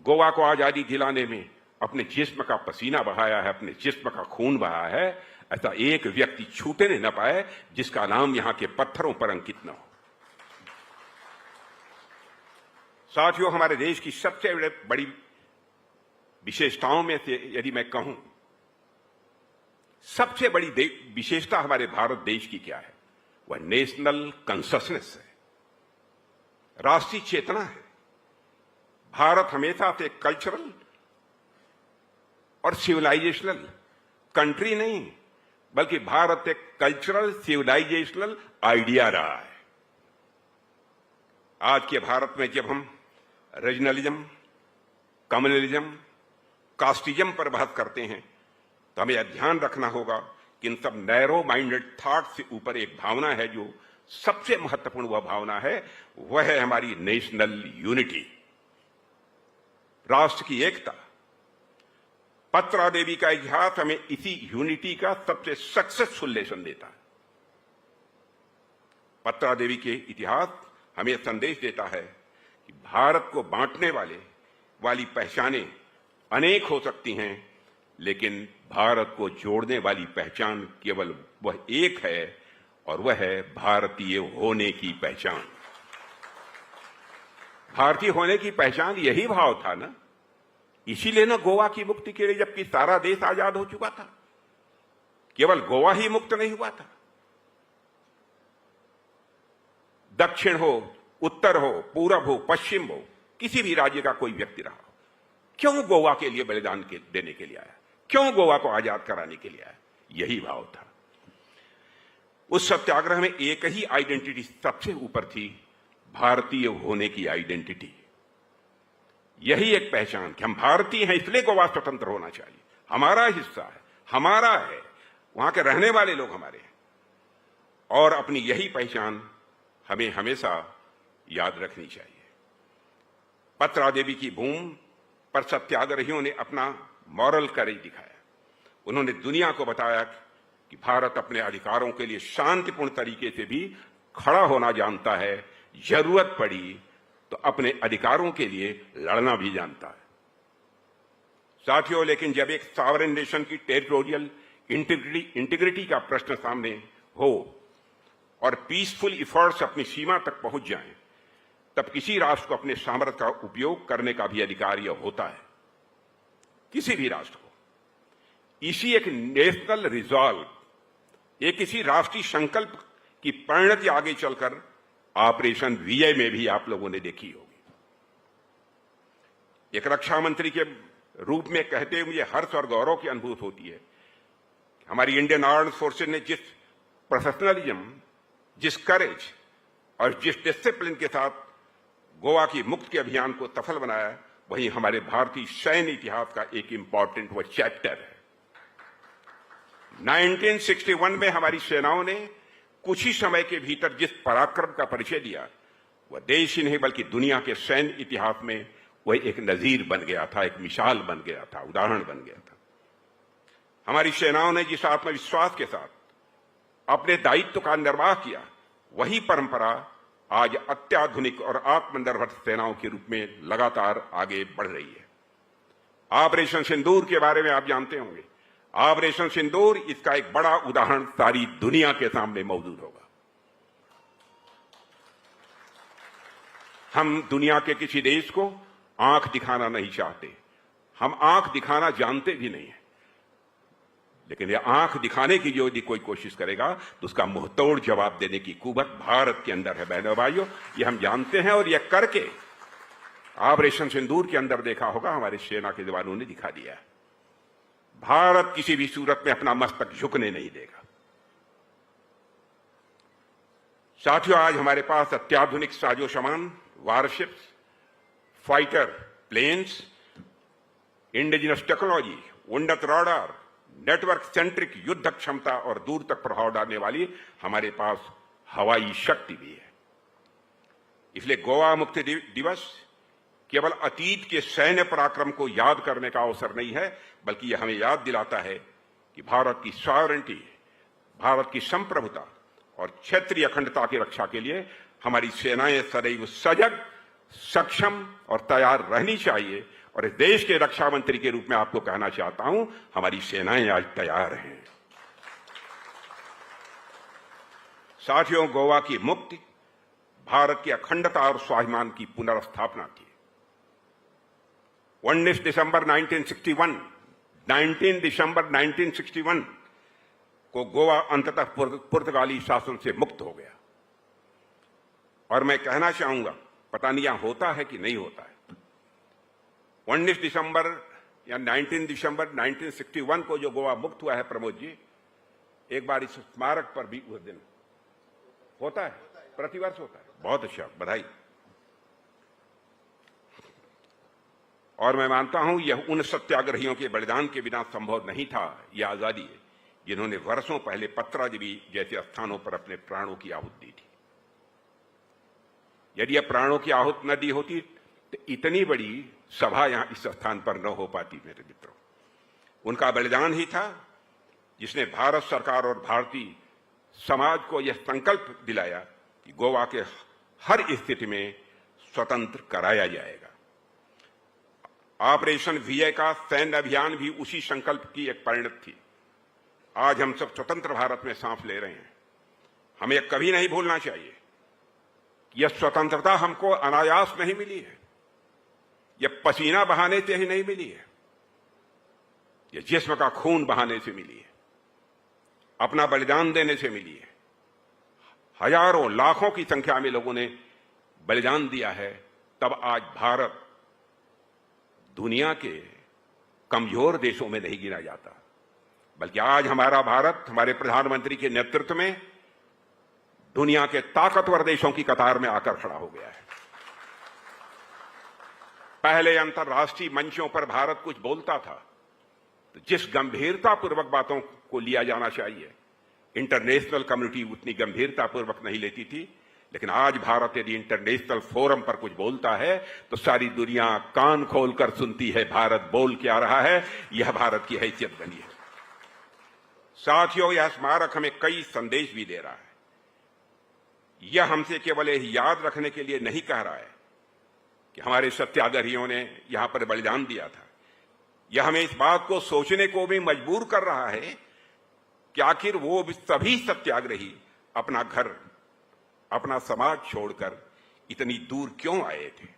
गोवा को आजादी दिलाने में अपने जिस्म का पसीना बहाया है, अपने जिस्म का खून बहाया है, ऐसा एक व्यक्ति छूटने न पाए जिसका नाम यहां के पत्थरों पर अंकित न हो। साथियों, हमारे देश की सबसे बड़ी विशेषताओं में से यदि मैं कहूं, सबसे बड़ी विशेषता हमारे भारत देश की क्या है, वह नेशनल कंससनेस है, राष्ट्रीय चेतना है। भारत हमेशा से कल्चरल और सिविलाइजेशनल कंट्री नहीं, बल्कि भारत एक कल्चरल सिविलाइजेशनल आइडिया रहा है। आज के भारत में जब हम रीजनलिज्म, कम्युनलिज्म, कास्टिज्म पर बात करते हैं तो हमें यह ध्यान रखना होगा कि इन सब नैरो माइंडेड थॉट से ऊपर एक भावना है, जो सबसे महत्वपूर्ण वह भावना है, वह है हमारी नेशनल यूनिटी, राष्ट्र की एकता। पत्रा देवी का इतिहास हमें इसी यूनिटी का सबसे सक्सेसफुल लेसन देता है। पत्रा देवी के इतिहास हमें संदेश देता है कि भारत को बांटने वाली पहचानें अनेक हो सकती हैं, लेकिन भारत को जोड़ने वाली पहचान केवल वह एक है, और वह है भारतीय होने की पहचान। भारतीय होने की पहचान यही भाव था ना, इसीलिए ना गोवा की मुक्ति के लिए, जबकि सारा देश आजाद हो चुका था, केवल गोवा ही मुक्त नहीं हुआ था। दक्षिण हो, उत्तर हो, पूरब हो, पश्चिम हो, किसी भी राज्य का कोई व्यक्ति रहा हो, क्यों गोवा के लिए बलिदान देने के लिए आया, क्यों गोवा को आजाद कराने के लिए आया, यही भाव था। उस सत्याग्रह में एक ही आइडेंटिटी सबसे ऊपर थी, भारतीय होने की आइडेंटिटी। यही एक पहचान कि हम भारतीय हैं, इसलिए गोवा स्वतंत्र होना चाहिए, हमारा हिस्सा है, हमारा है, वहां के रहने वाले लोग हमारे हैं, और अपनी यही पहचान हमें हमेशा याद रखनी चाहिए। पत्रा देवी की भूमि पर सत्याग्रहियों ने अपना मॉरल करेज दिखाया। उन्होंने दुनिया को बताया कि भारत अपने अधिकारों के लिए शांतिपूर्ण तरीके से भी खड़ा होना जानता है, जरूरत पड़ी तो अपने अधिकारों के लिए लड़ना भी जानता है। साथियों, लेकिन जब एक सॉवरेन नेशन की टेरिटोरियल इंटीग्रिटी का प्रश्न सामने हो और पीसफुल इफर्ट्स अपनी सीमा तक पहुंच जाएं, तब किसी राष्ट्र को अपने सामर्थ्य का उपयोग करने का भी अधिकार यह होता है, किसी भी राष्ट्र को। इसी एक नेशनल रिजॉल्व, एक किसी राष्ट्रीय संकल्प की परिणति आगे चलकर ऑपरेशन विजय में भी आप लोगों ने देखी होगी। एक रक्षा मंत्री के रूप में कहते हुए मुझे हर्ष और गौरव की अनुभूति होती है। हमारी इंडियन आर्म्ड फोर्सेज ने जिस प्रोफेशनलिज्म, जिस करेज और जिस डिसिप्लिन के साथ गोवा की मुक्ति के अभियान को सफल बनाया, वही हमारे भारतीय सैन्य इतिहास का एक इंपॉर्टेंट वो चैप्टर है। 1961 में हमारी सेनाओं ने कुछ ही समय के भीतर जिस पराक्रम का परिचय दिया, वह देश ही नहीं बल्कि दुनिया के सैन्य इतिहास में वह एक नजीर बन गया था, एक मिसाल बन गया था, उदाहरण बन गया था। हमारी सेनाओं ने जिस आत्मविश्वास के साथ अपने दायित्व का निर्वाह किया, वही परंपरा आज अत्याधुनिक और आत्मनिर्भर सेनाओं के रूप में लगातार आगे बढ़ रही है। ऑपरेशन सिंदूर के बारे में आप जानते होंगे। ऑपरेशन सिंदूर इसका एक बड़ा उदाहरण सारी दुनिया के सामने मौजूद होगा। हम दुनिया के किसी देश को आंख दिखाना नहीं चाहते, हम आंख दिखाना जानते भी नहीं है, लेकिन यह आंख दिखाने की जो यदि कोई कोशिश करेगा तो उसका मुंहतोड़ जवाब देने की कुवत भारत के अंदर है। बहनों भाइयों, ये हम जानते हैं और यह करके ऑपरेशन सिंदूर के अंदर देखा होगा, हमारे सेना के जवानों ने दिखा दिया है। भारत किसी भी सूरत में अपना मस्तक झुकने नहीं देगा। साथियों, आज हमारे पास अत्याधुनिक साजो सामान, warships, fighter planes, indigenous technology, उन्नत राडार, नेटवर्क सेंट्रिक युद्ध क्षमता और दूर तक प्रभाव डालने वाली हमारे पास हवाई शक्ति भी है। इसलिए गोवा मुक्ति दिवस केवल अतीत के सैन्य पराक्रम को याद करने का अवसर नहीं है, बल्कि यह हमें याद दिलाता है कि भारत की सॉवरेंटी, भारत की संप्रभुता और क्षेत्रीय अखंडता की रक्षा के लिए हमारी सेनाएं सदैव सजग, सक्षम और तैयार रहनी चाहिए। और इस देश के रक्षा मंत्री के रूप में आपको कहना चाहता हूं, हमारी सेनाएं आज तैयार हैं। साथियों, गोवा की मुक्ति भारत की अखंडता और स्वाभिमान की पुनर्स्थापना थी। 19 दिसंबर 1961 को गोवा अंततः पुर्तगाली शासन से मुक्त हो गया। और मैं कहना चाहूंगा, पता नहीं यहां होता है कि नहीं होता है, 19 दिसंबर या 19 दिसंबर 1961 को जो गोवा मुक्त हुआ है, प्रमोद जी, एक बार इस स्मारक पर भी उस दिन होता है, प्रतिवर्ष होता है। बहुत अच्छा, बधाई। और मैं मानता हूं यह उन सत्याग्रहियों के बलिदान के बिना संभव नहीं था, यह आजादी है, जिन्होंने वर्षों पहले पत्रादेवी जैसे स्थानों पर अपने प्राणों की आहुति दी थी। यदि यह प्राणों की आहुति न दी होती तो इतनी बड़ी सभा यहां इस स्थान पर न हो पाती। मेरे मित्रों, उनका बलिदान ही था जिसने भारत सरकार और भारतीय समाज को यह संकल्प दिलाया कि गोवा के हर स्थिति में स्वतंत्र कराया जाएगा। ऑपरेशन विजय का सैन्य अभियान भी उसी संकल्प की एक परिणति थी। आज हम सब स्वतंत्र भारत में सांस ले रहे हैं। हमें कभी नहीं भूलना चाहिए कि यह स्वतंत्रता हमको अनायास नहीं मिली है, यह पसीना बहाने से ही नहीं मिली है, यह जिस्म का खून बहाने से मिली है, अपना बलिदान देने से मिली है। हजारों लाखों की संख्या में लोगों ने बलिदान दिया है, तब आज भारत दुनिया के कमजोर देशों में नहीं गिना जाता, बल्कि आज हमारा भारत हमारे प्रधानमंत्री के नेतृत्व में दुनिया के ताकतवर देशों की कतार में आकर खड़ा हो गया है। पहले अंतर्राष्ट्रीय मंचों पर भारत कुछ बोलता था तो जिस गंभीरतापूर्वक बातों को लिया जाना चाहिए, इंटरनेशनल कम्युनिटी उतनी गंभीरतापूर्वक नहीं लेती थी। लेकिन आज भारत यदि इंटरनेशनल फोरम पर कुछ बोलता है तो सारी दुनिया कान खोलकर सुनती है, भारत बोल क्या रहा है। यह भारत की हैसियत बनी है। साथियों, यह स्मारक हमें कई संदेश भी दे रहा है। यह हमसे केवल यह याद रखने के लिए नहीं कह रहा है कि हमारे सत्याग्रहियों ने यहां पर बलिदान दिया था। यह हमें इस बात को सोचने को भी मजबूर कर रहा है कि आखिर वो सभी सत्याग्रही अपना घर, अपना समाज छोड़कर इतनी दूर क्यों आए थे,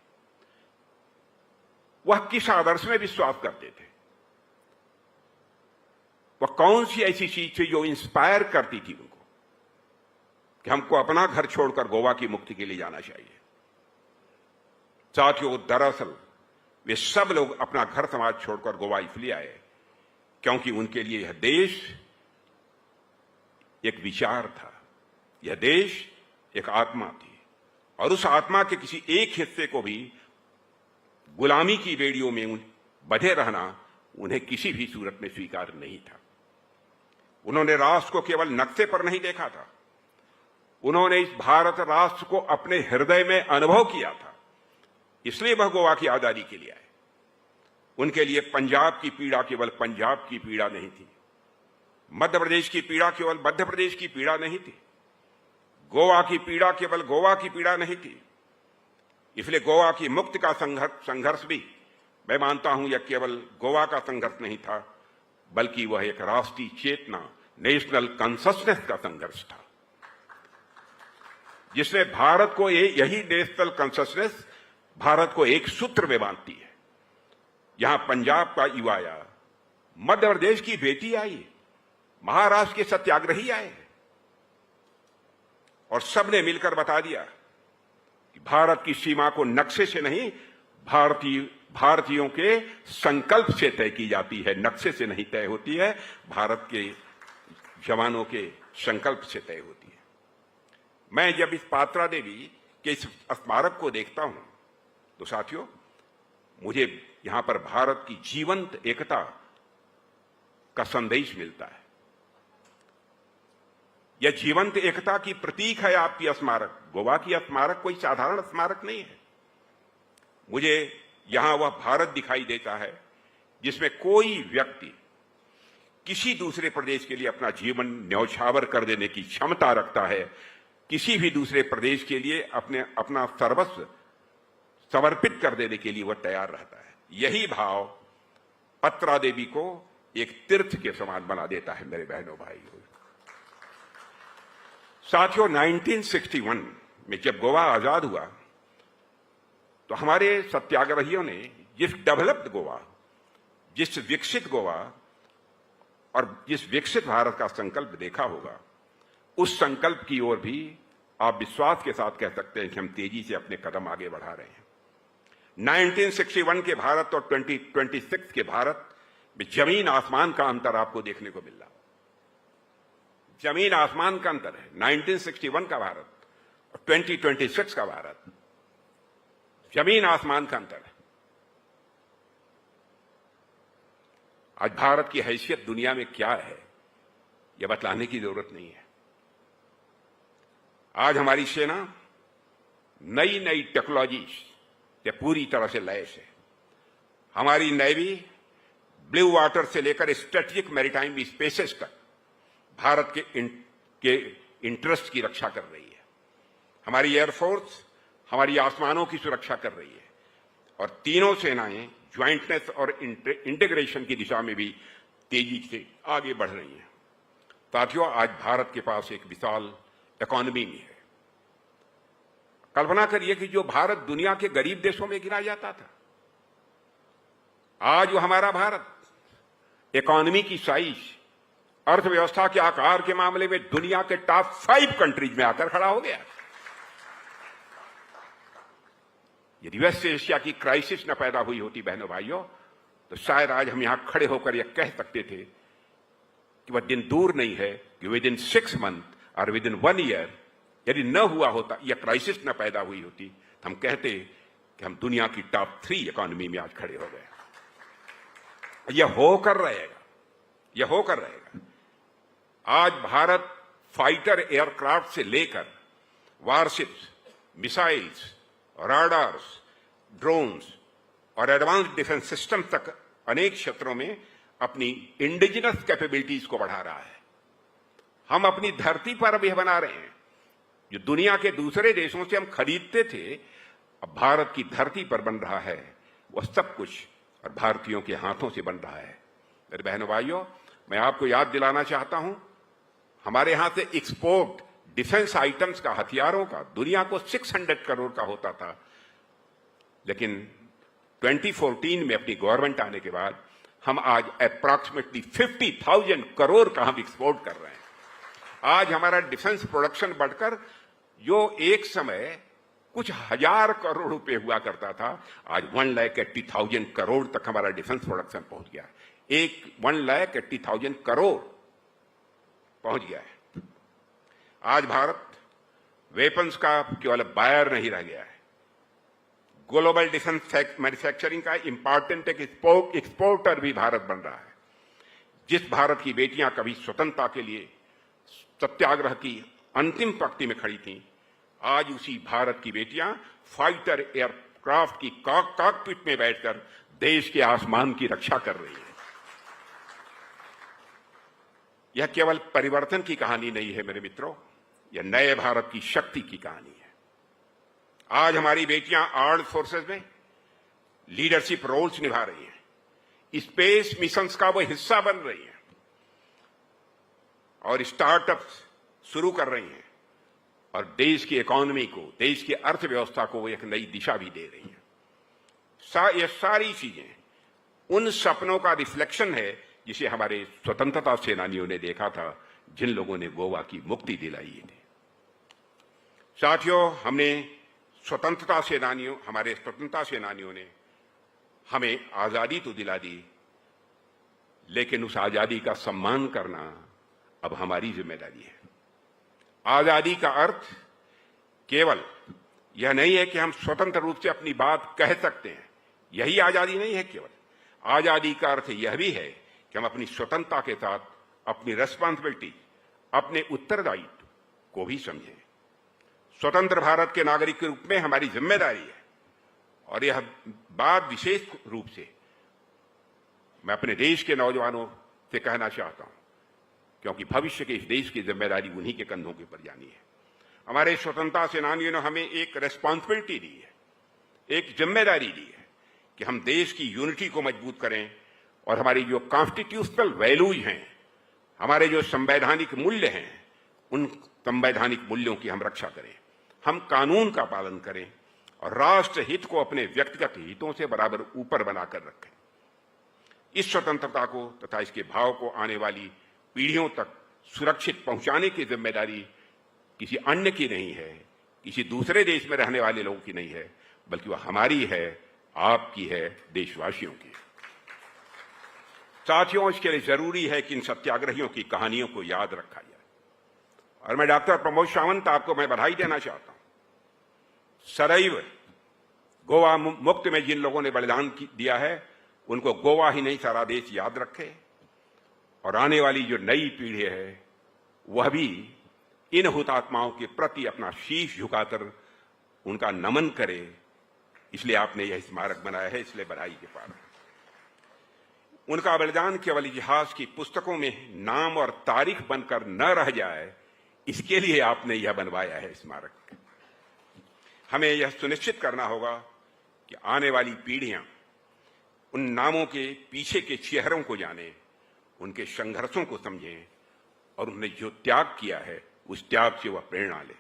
वह किस आदर्श में विश्वास करते थे, वह कौन सी ऐसी चीज थी जो इंस्पायर करती थी उनको कि हमको अपना घर छोड़कर गोवा की मुक्ति के लिए जाना चाहिए। साथियों, दरअसल वे सब लोग अपना घर समाज छोड़कर गोवा इसलिए आए क्योंकि उनके लिए यह देश एक विचार था, यह देश एक आत्मा थी, और उस आत्मा के किसी एक हिस्से को भी गुलामी की बेड़ियों में बंधे रहना उन्हें किसी भी सूरत में स्वीकार नहीं था। उन्होंने राष्ट्र को केवल नक्शे पर नहीं देखा था, उन्होंने इस भारत राष्ट्र को अपने हृदय में अनुभव किया था। इसलिए वह गोवा की आजादी के लिए आए। उनके लिए पंजाब की पीड़ा केवल पंजाब की पीड़ा नहीं थी, मध्य प्रदेश की पीड़ा केवल मध्य प्रदेश की पीड़ा नहीं थी, गोवा की पीड़ा केवल गोवा की पीड़ा नहीं थी। इसलिए गोवा की मुक्ति का संघर्ष भी मैं मानता हूं यह केवल गोवा का संघर्ष नहीं था, बल्कि वह एक राष्ट्रीय चेतना, नेशनल कॉन्शसनेस का संघर्ष था, जिसने भारत को यही नेशनल कॉन्शसनेस भारत को एक सूत्र में बांधती है। यहां पंजाब का युवा आया, मध्य प्रदेश की बेटी आई, महाराष्ट्र के सत्याग्रही आए, और सबने मिलकर बता दिया कि भारत की सीमा को नक्शे से नहीं, भारतीयों के संकल्प से तय की जाती है, नक्शे से नहीं तय होती है, भारत के जवानों के संकल्प से तय होती है। मैं जब इस पात्रा देवी के इस स्मारक को देखता हूं तो साथियों, मुझे यहां पर भारत की जीवंत एकता का संदेश मिलता है। यह जीवंत एकता की प्रतीक है आपकी स्मारक। गोवा की स्मारक कोई साधारण स्मारक नहीं है। मुझे यहां वह भारत दिखाई देता है जिसमें कोई व्यक्ति किसी दूसरे प्रदेश के लिए अपना जीवन न्यौछावर कर देने की क्षमता रखता है, किसी भी दूसरे प्रदेश के लिए अपना सर्वस्व समर्पित कर देने के लिए वह तैयार रहता है। यही भाव पत्रा देवी को एक तीर्थ के समान बना देता है। मेरे बहनों भाइयों, साथियों, 1961 में जब गोवा आजाद हुआ तो हमारे सत्याग्रहियों ने जिस डेवलप्ड गोवा, जिस विकसित गोवा और जिस विकसित भारत का संकल्प देखा होगा, उस संकल्प की ओर भी आप विश्वास के साथ कह सकते हैं कि हम तेजी से अपने कदम आगे बढ़ा रहे हैं। 1961 के भारत और 2026 के भारत में जमीन आसमान का अंतर आपको देखने को मिल रहा है। जमीन आसमान का अंतर है 1961 का भारत और 2026 का भारत, जमीन आसमान का अंतर है। आज भारत की हैसियत दुनिया में क्या है यह बतलाने की जरूरत नहीं है। आज हमारी सेना नई नई टेक्नोलॉजी से पूरी तरह से लैस है। हमारी नेवी ब्लू वाटर से लेकर स्ट्रेटेजिक मैरीटाइम स्पेसेस तक भारत के इंटरेस्ट की रक्षा कर रही है। हमारी एयरफोर्स हमारी आसमानों की सुरक्षा कर रही है, और तीनों सेनाएं ज्वाइंटनेस और इंटीग्रेशन की दिशा में भी तेजी से आगे बढ़ रही हैं। साथियों, आज भारत के पास एक विशाल इकोनॉमी है। कल्पना करिए कि जो भारत दुनिया के गरीब देशों में गिना जाता था, आज वो हमारा भारत इकोनॉमी की साइज, अर्थव्यवस्था के आकार के मामले में दुनिया के टॉप 5 कंट्रीज में आकर खड़ा हो गया। यदि वेस्ट एशिया की क्राइसिस न पैदा हुई होती बहनों भाइयों, तो शायद आज हम यहां खड़े होकर यह कह सकते थे कि वह दिन दूर नहीं है कि विद इन 6 मंथ और विद इन 1 ईयर यदि न हुआ होता, यह क्राइसिस न पैदा हुई होती, तो हम कहते कि हम दुनिया की टॉप 3 इकोनॉमी में आज खड़े हो गए। यह होकर रहेगा, यह होकर रहेगा। आज भारत फाइटर एयरक्राफ्ट से लेकर वारशिप्स, मिसाइल्स, राडार्स, ड्रोन्स और एडवांस डिफेंस सिस्टम तक अनेक क्षेत्रों में अपनी इंडिजिनस कैपेबिलिटीज को बढ़ा रहा है। हम अपनी धरती पर अब यह बना रहे हैं जो दुनिया के दूसरे देशों से हम खरीदते थे, अब भारत की धरती पर बन रहा है वह सब कुछ, और भारतीयों के हाथों से बन रहा है। मेरे बहनों भाइयों, मैं आपको याद दिलाना चाहता हूं, हमारे यहां से एक्सपोर्ट डिफेंस आइटम्स का, हथियारों का दुनिया को 600 करोड़ का होता था, लेकिन 2014 में अपनी गवर्नमेंट आने के बाद हम आज अप्रॉक्सीमेटली 50,000 करोड़ का हम एक्सपोर्ट कर रहे हैं। आज हमारा डिफेंस प्रोडक्शन बढ़कर जो एक समय कुछ हजार करोड़ रुपए हुआ करता था, आज 1,80,000 करोड़ तक हमारा डिफेंस प्रोडक्शन पहुंच गया है। 1,80,000 करोड़ पहुंच गया है। आज भारत वेपन्स का केवल बायर नहीं रह गया है, ग्लोबल डिफेंस मैन्युफैक्चरिंग का इंपॉर्टेंट एक एक्सपोर्टर भी भारत बन रहा है। जिस भारत की बेटियां कभी स्वतंत्रता के लिए सत्याग्रह की अंतिम पंक्ति में खड़ी थीं, आज उसी भारत की बेटियां फाइटर एयरक्राफ्ट की कॉकपिट में बैठकर देश के आसमान की रक्षा कर रही है। यह केवल परिवर्तन की कहानी नहीं है मेरे मित्रों, यह नए भारत की शक्ति की कहानी है। आज हमारी बेटियां आर्म्ड फोर्सेस में लीडरशिप रोल्स निभा रही हैं, स्पेस मिशंस का वो हिस्सा बन रही हैं और स्टार्टअप्स शुरू कर रही हैं और देश की इकोनॉमी को, देश की अर्थव्यवस्था को एक नई दिशा भी दे रही हैं। ये सारी चीजें उन सपनों का रिफ्लेक्शन है जिसे हमारे स्वतंत्रता सेनानियों ने देखा था, जिन लोगों ने गोवा की मुक्ति दिलाई थी। साथियों, हमारे स्वतंत्रता सेनानियों ने हमें आजादी तो दिला दी, लेकिन उस आजादी का सम्मान करना अब हमारी जिम्मेदारी है। आजादी का अर्थ केवल यह नहीं है कि हम स्वतंत्र रूप से अपनी बात कह सकते हैं, यही आजादी नहीं है। केवल आजादी का अर्थ यह भी है कि हम अपनी स्वतंत्रता के साथ अपनी रेस्पॉन्सिबिलिटी, अपने उत्तरदायित्व को भी समझें। स्वतंत्र भारत के नागरिक के रूप में हमारी जिम्मेदारी है, और यह बात विशेष रूप से मैं अपने देश के नौजवानों से कहना चाहता हूं, क्योंकि भविष्य के इस देश की जिम्मेदारी उन्हीं के कंधों के ऊपर जानी है। हमारे स्वतंत्रता सेनानियों ने हमें एक रेस्पॉन्सिबिलिटी दी है, एक जिम्मेदारी दी है कि हम देश की यूनिटी को मजबूत करें और हमारी जो कॉन्स्टिट्यूशनल वैल्यूज हैं, हमारे जो संवैधानिक मूल्य हैं, उन संवैधानिक मूल्यों की हम रक्षा करें, हम कानून का पालन करें और राष्ट्र हित को अपने व्यक्तिगत हितों से बराबर ऊपर बनाकर रखें। इस स्वतंत्रता को तथा इसके भाव को आने वाली पीढ़ियों तक सुरक्षित पहुंचाने की जिम्मेदारी किसी अन्य की नहीं है, किसी दूसरे देश में रहने वाले लोगों की नहीं है, बल्कि वह हमारी है, आपकी है, देशवासियों की। साथियों, इसके लिए जरूरी है कि इन सत्याग्रहियों की कहानियों को याद रखा जाए, और मैं डॉक्टर प्रमोद सावंत आपको मैं बधाई देना चाहता हूं। सदैव गोवा मुक्त में जिन लोगों ने बलिदान दिया है, उनको गोवा ही नहीं सारा देश याद रखे, और आने वाली जो नई पीढ़ी है वह भी इन हुतात्माओं के प्रति अपना शीश झुकाकर उनका नमन करे। इसलिए आपने यह स्मारक बनाया है, इसलिए बधाई के पात्र। उनका बलिदान केवल इतिहास की पुस्तकों में नाम और तारीख बनकर न रह जाए, इसके लिए आपने यह बनवाया है स्मारक। हमें यह सुनिश्चित करना होगा कि आने वाली पीढ़ियां उन नामों के पीछे के चेहरों को जाने, उनके संघर्षों को समझें और उन्होंने जो त्याग किया है उस त्याग से वह प्रेरणा ले।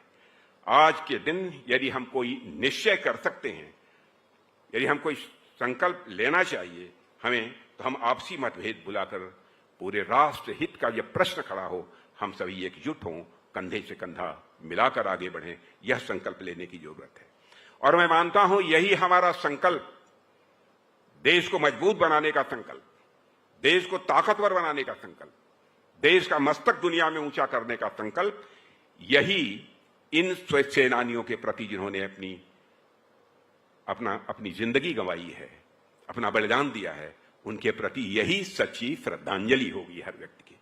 आज के दिन यदि हम कोई निश्चय कर सकते हैं, यदि हम कोई संकल्प लेना चाहिए हमें, तो हम आपसी मतभेद भुलाकर पूरे राष्ट्र हित का यह प्रश्न खड़ा हो, हम सभी एकजुट हों, कंधे से कंधा मिलाकर आगे बढ़ें, यह संकल्प लेने की जरूरत है। और मैं मानता हूं यही हमारा संकल्प, देश को मजबूत बनाने का संकल्प, देश को ताकतवर बनाने का संकल्प, देश का मस्तक दुनिया में ऊंचा करने का संकल्प, यही इन सेनानियों के प्रति जिन्होंने अपनी जिंदगी गंवाई है, अपना बलिदान दिया है, उनके प्रति यही सच्ची श्रद्धांजलि होगी हर व्यक्ति की।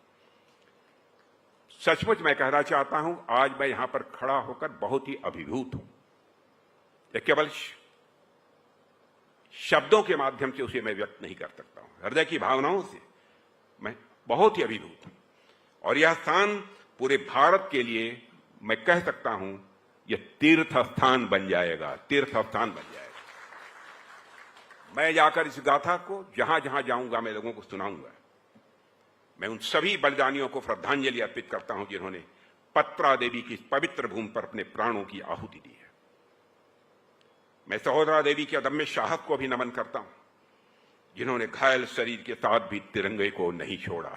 सचमुच मैं कहना चाहता हूं, आज मैं यहां पर खड़ा होकर बहुत ही अभिभूत हूं। यह केवल शब्दों के माध्यम से उसे मैं व्यक्त नहीं कर सकता हूं, हृदय की भावनाओं से मैं बहुत ही अभिभूत हूं। और यह स्थान पूरे भारत के लिए मैं कह सकता हूं, यह तीर्थ स्थान बन जाएगा, तीर्थ स्थान बन जाएगा। मैं जाकर इस गाथा को जहां जहां जाऊंगा मैं लोगों को सुनाऊंगा। मैं उन सभी बलिदानियों को श्रद्धांजलि अर्पित करता हूं जिन्होंने पत्रा देवी की इस पवित्र भूमि पर अपने प्राणों की आहुति दी है। मैं सहोदरा देवी की अदम्य साहस को भी नमन करता हूं, जिन्होंने घायल शरीर के साथ भी तिरंगे को नहीं छोड़ा।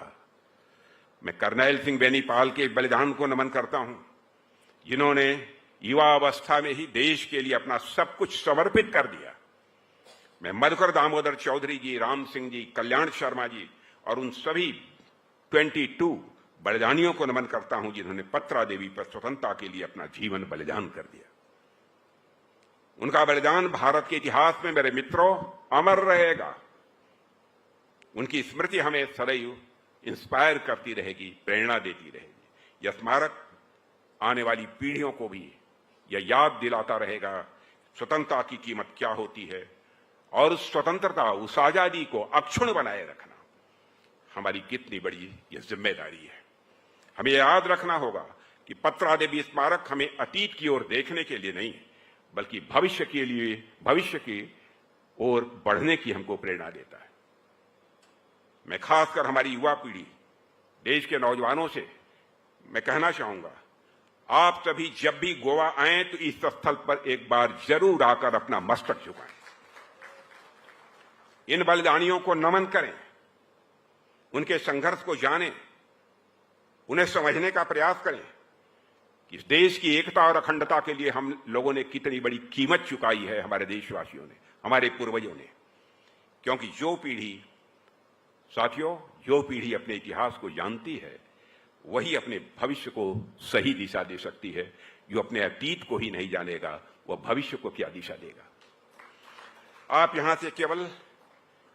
मैं कर्नैल सिंह बेनीपाल के बलिदान को नमन करता हूं, जिन्होंने युवा अवस्था में ही देश के लिए अपना सब कुछ समर्पित कर दिया। मैं मधुकर दामोदर चौधरी जी, राम सिंह जी, कल्याण शर्मा जी और उन सभी 22 बलिदानियों को नमन करता हूं, जिन्होंने पत्रा देवी पर स्वतंत्रता के लिए अपना जीवन बलिदान कर दिया। उनका बलिदान भारत के इतिहास में मेरे मित्रों अमर रहेगा। उनकी स्मृति हमें सदैव इंस्पायर करती रहेगी, प्रेरणा देती रहेगी। यह स्मारक आने वाली पीढ़ियों को भी यह याद दिलाता रहेगा स्वतंत्रता की कीमत क्या होती है, और उस स्वतंत्रता, उस आजादी को अक्षुण्ण बनाए रखना हमारी कितनी बड़ी यह जिम्मेदारी है। हमें याद रखना होगा कि पत्रा देवी स्मारक हमें अतीत की ओर देखने के लिए नहीं, बल्कि भविष्य के लिए, भविष्य की ओर बढ़ने की हमको प्रेरणा देता है। मैं खासकर हमारी युवा पीढ़ी, देश के नौजवानों से मैं कहना चाहूंगा, आप सभी जब भी गोवा आए तो इस स्थल पर एक बार जरूर आकर अपना मस्तक झुकाएं, इन बलिदानियों को नमन करें, उनके संघर्ष को जानें, उन्हें समझने का प्रयास करें कि इस देश की एकता और अखंडता के लिए हम लोगों ने कितनी बड़ी कीमत चुकाई है, हमारे देशवासियों ने, हमारे पूर्वजों ने। क्योंकि जो पीढ़ी, साथियों, जो पीढ़ी अपने इतिहास को जानती है, वही अपने भविष्य को सही दिशा दे सकती है। जो अपने अतीत को ही नहीं जानेगा, वह भविष्य को क्या दिशा देगा। आप यहां से केवल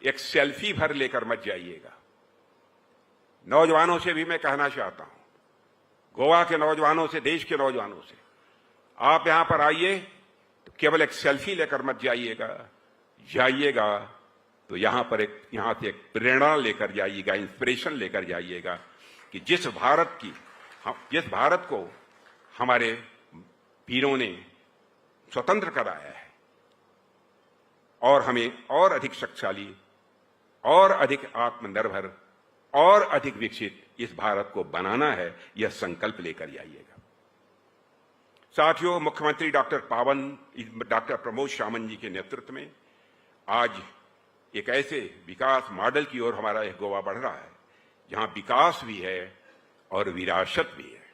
एक सेल्फी भर लेकर मत जाइएगा। नौजवानों से भी मैं कहना चाहता हूं, गोवा के नौजवानों से, देश के नौजवानों से, आप यहां पर आइए तो केवल एक सेल्फी लेकर मत जाइएगा। जाइएगा तो यहां से एक प्रेरणा लेकर जाइएगा, इंस्पिरेशन लेकर जाइएगा कि जिस भारत को हमारे वीरों ने स्वतंत्र कराया है, और हमें और अधिक शक्तिशाली, और अधिक आत्मनिर्भर, और अधिक विकसित इस भारत को बनाना है, यह संकल्प लेकर जाइएगा। साथियों, मुख्यमंत्री डॉक्टर प्रमोद सावंत जी के नेतृत्व में आज एक ऐसे विकास मॉडल की ओर हमारा यह गोवा बढ़ रहा है, जहां विकास भी है और विरासत भी है।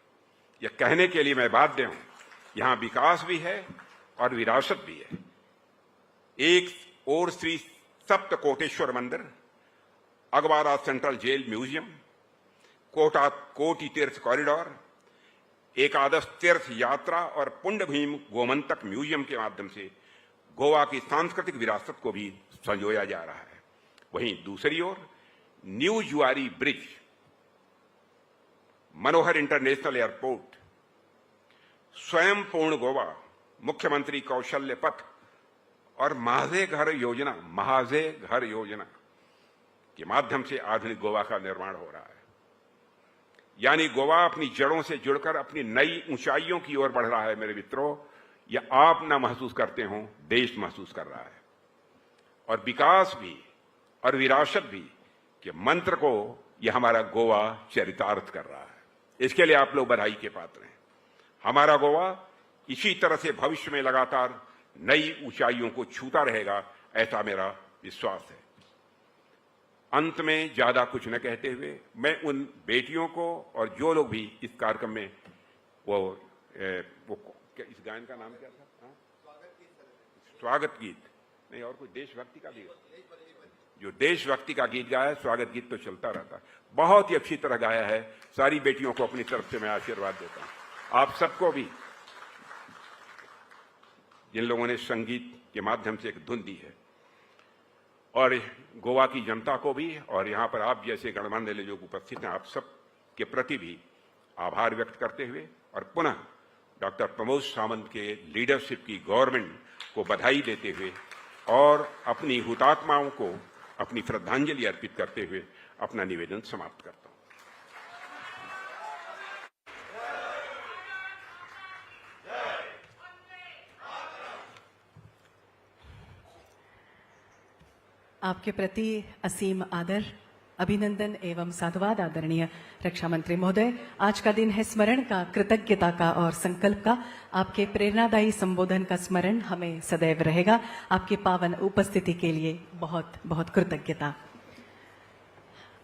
यह कहने के लिए मैं बाध्य हूं, यहां विकास भी है और विरासत भी है। एक और श्री सप्तकोटेश्वर मंदिर, अगवारा सेंट्रल जेल म्यूजियम, कोटी तीर्थ कॉरिडोर, एकादश तीर्थ यात्रा और पुण्य भीम गोमंतक म्यूजियम के माध्यम से गोवा की सांस्कृतिक विरासत को भी संजोया जा रहा है। वहीं दूसरी ओर न्यू जुआरी ब्रिज, मनोहर इंटरनेशनल एयरपोर्ट, स्वयं पूर्ण गोवा, मुख्यमंत्री कौशल्य पथ और महाजे घर योजना के माध्यम से आधुनिक गोवा का निर्माण हो रहा है। यानी गोवा अपनी जड़ों से जुड़कर अपनी नई ऊंचाइयों की ओर बढ़ रहा है। मेरे मित्रों, यह आप ना महसूस करते हो, देश महसूस कर रहा है। और विकास भी और विरासत भी के मंत्र को यह हमारा गोवा चरितार्थ कर रहा है। इसके लिए आप लोग बधाई के पात्र हैं। हमारा गोवा इसी तरह से भविष्य में लगातार नई ऊंचाइयों को छूता रहेगा, ऐसा मेरा विश्वास है। अंत में ज्यादा कुछ न कहते हुए मैं उन बेटियों को और जो लोग भी इस कार्यक्रम में वो इस गायन का नाम क्या था? स्वागत गीत नहीं, और कोई देशभक्ति का भी, जो देशभक्ति का गीत गाया है, स्वागत गीत तो चलता रहता है, बहुत ही अच्छी तरह गाया है। सारी बेटियों को अपनी तरफ से मैं आशीर्वाद देता हूं। आप सबको भी, जिन लोगों ने संगीत के माध्यम से एक धुन दी है, और गोवा की जनता को भी, और यहां पर आप जैसे गणमान्य लोग उपस्थित हैं, आप सब के प्रति भी आभार व्यक्त करते हुए और पुनः डॉक्टर प्रमोद सावंत के लीडरशिप की गवर्नमेंट को बधाई देते हुए और अपनी हुतात्माओं को अपनी श्रद्धांजलि अर्पित करते हुए अपना निवेदन समाप्त करता हूं। आपके प्रति असीम आदर, अभिनंदन एवं साधुवाद आदरणीय रक्षा मंत्री महोदय। आज का दिन है स्मरण का, कृतज्ञता का और संकल्प का। आपके प्रेरणादायी संबोधन का स्मरण हमें सदैव रहेगा। आपकी पावन उपस्थिति के लिए बहुत बहुत कृतज्ञता।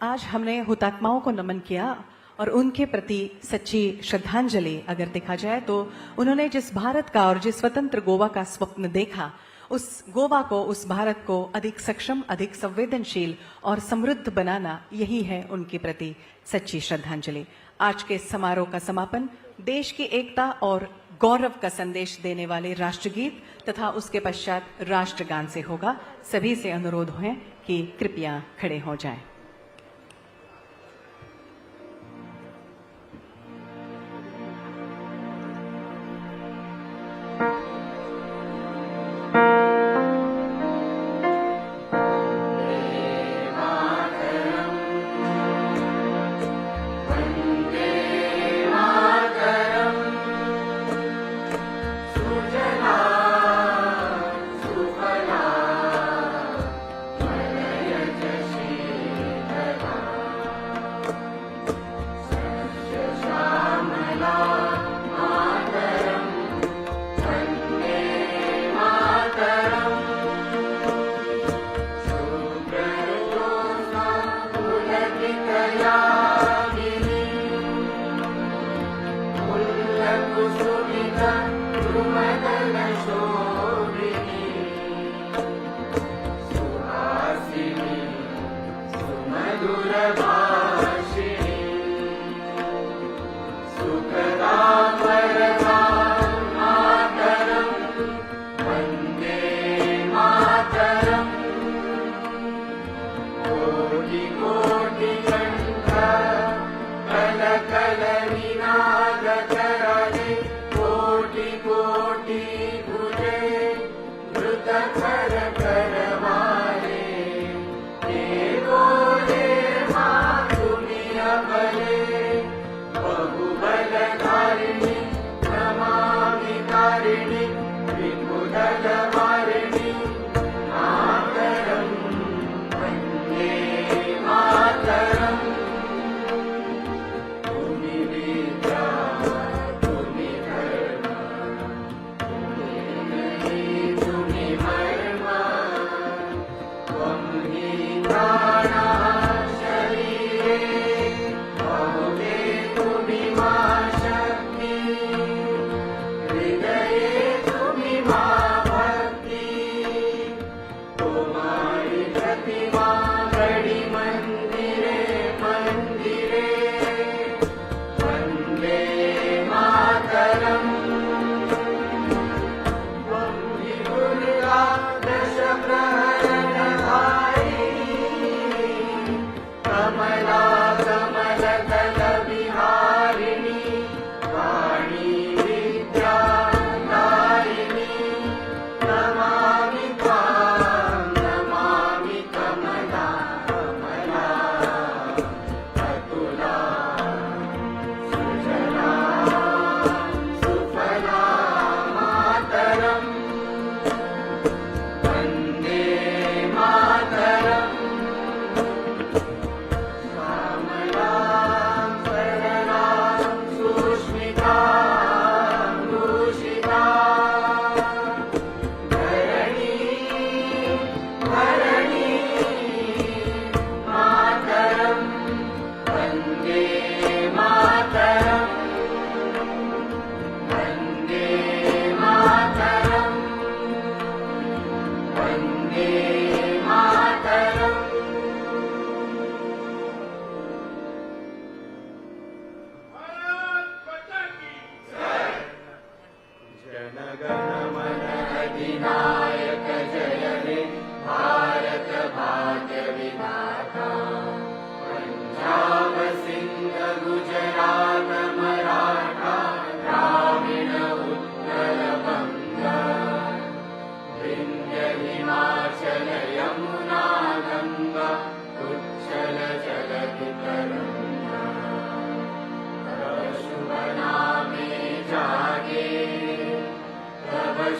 आज हमने हुतात्माओं को नमन किया और उनके प्रति सच्ची श्रद्धांजलि अगर देखा जाए तो उन्होंने जिस भारत का और जिस स्वतंत्र गोवा का स्वप्न देखा, उस गोवा को, उस भारत को अधिक सक्षम, अधिक संवेदनशील और समृद्ध बनाना, यही है उनके प्रति सच्ची श्रद्धांजलि। आज के समारोह का समापन देश की एकता और गौरव का संदेश देने वाले राष्ट्रगीत तथा उसके पश्चात राष्ट्रगान से होगा। सभी से अनुरोध है कि कृपया खड़े हो जाएं।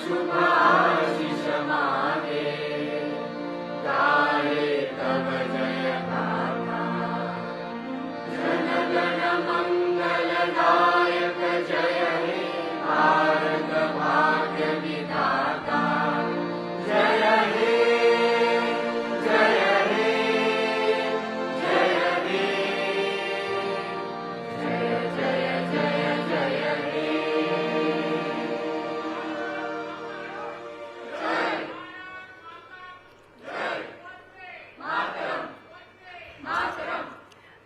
शुभाशि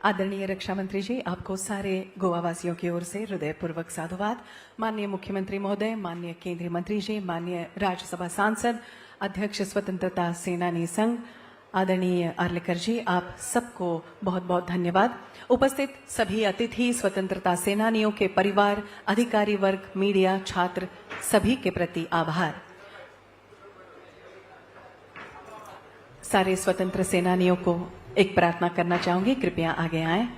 आदरणीय रक्षा मंत्री जी, आपको सारे गोवा वासियों की ओर से हृदयपूर्वक साधुवाद। माननीय मुख्यमंत्री महोदय, माननीय केंद्रीय मंत्री जी, माननीय राज्यसभा सांसद, अध्यक्ष स्वतंत्रता सेनानी संघ, आदरणीय आर्लेकर जी, आप सबको बहुत बहुत धन्यवाद। उपस्थित सभी अतिथि, स्वतंत्रता सेनानियों के परिवार, अधिकारी वर्ग, मीडिया, छात्र, सभी के प्रति आभार। सारे स्वतंत्र सेनानियों को एक प्रार्थना करना चाहूंगी, कृपया आगे आएं।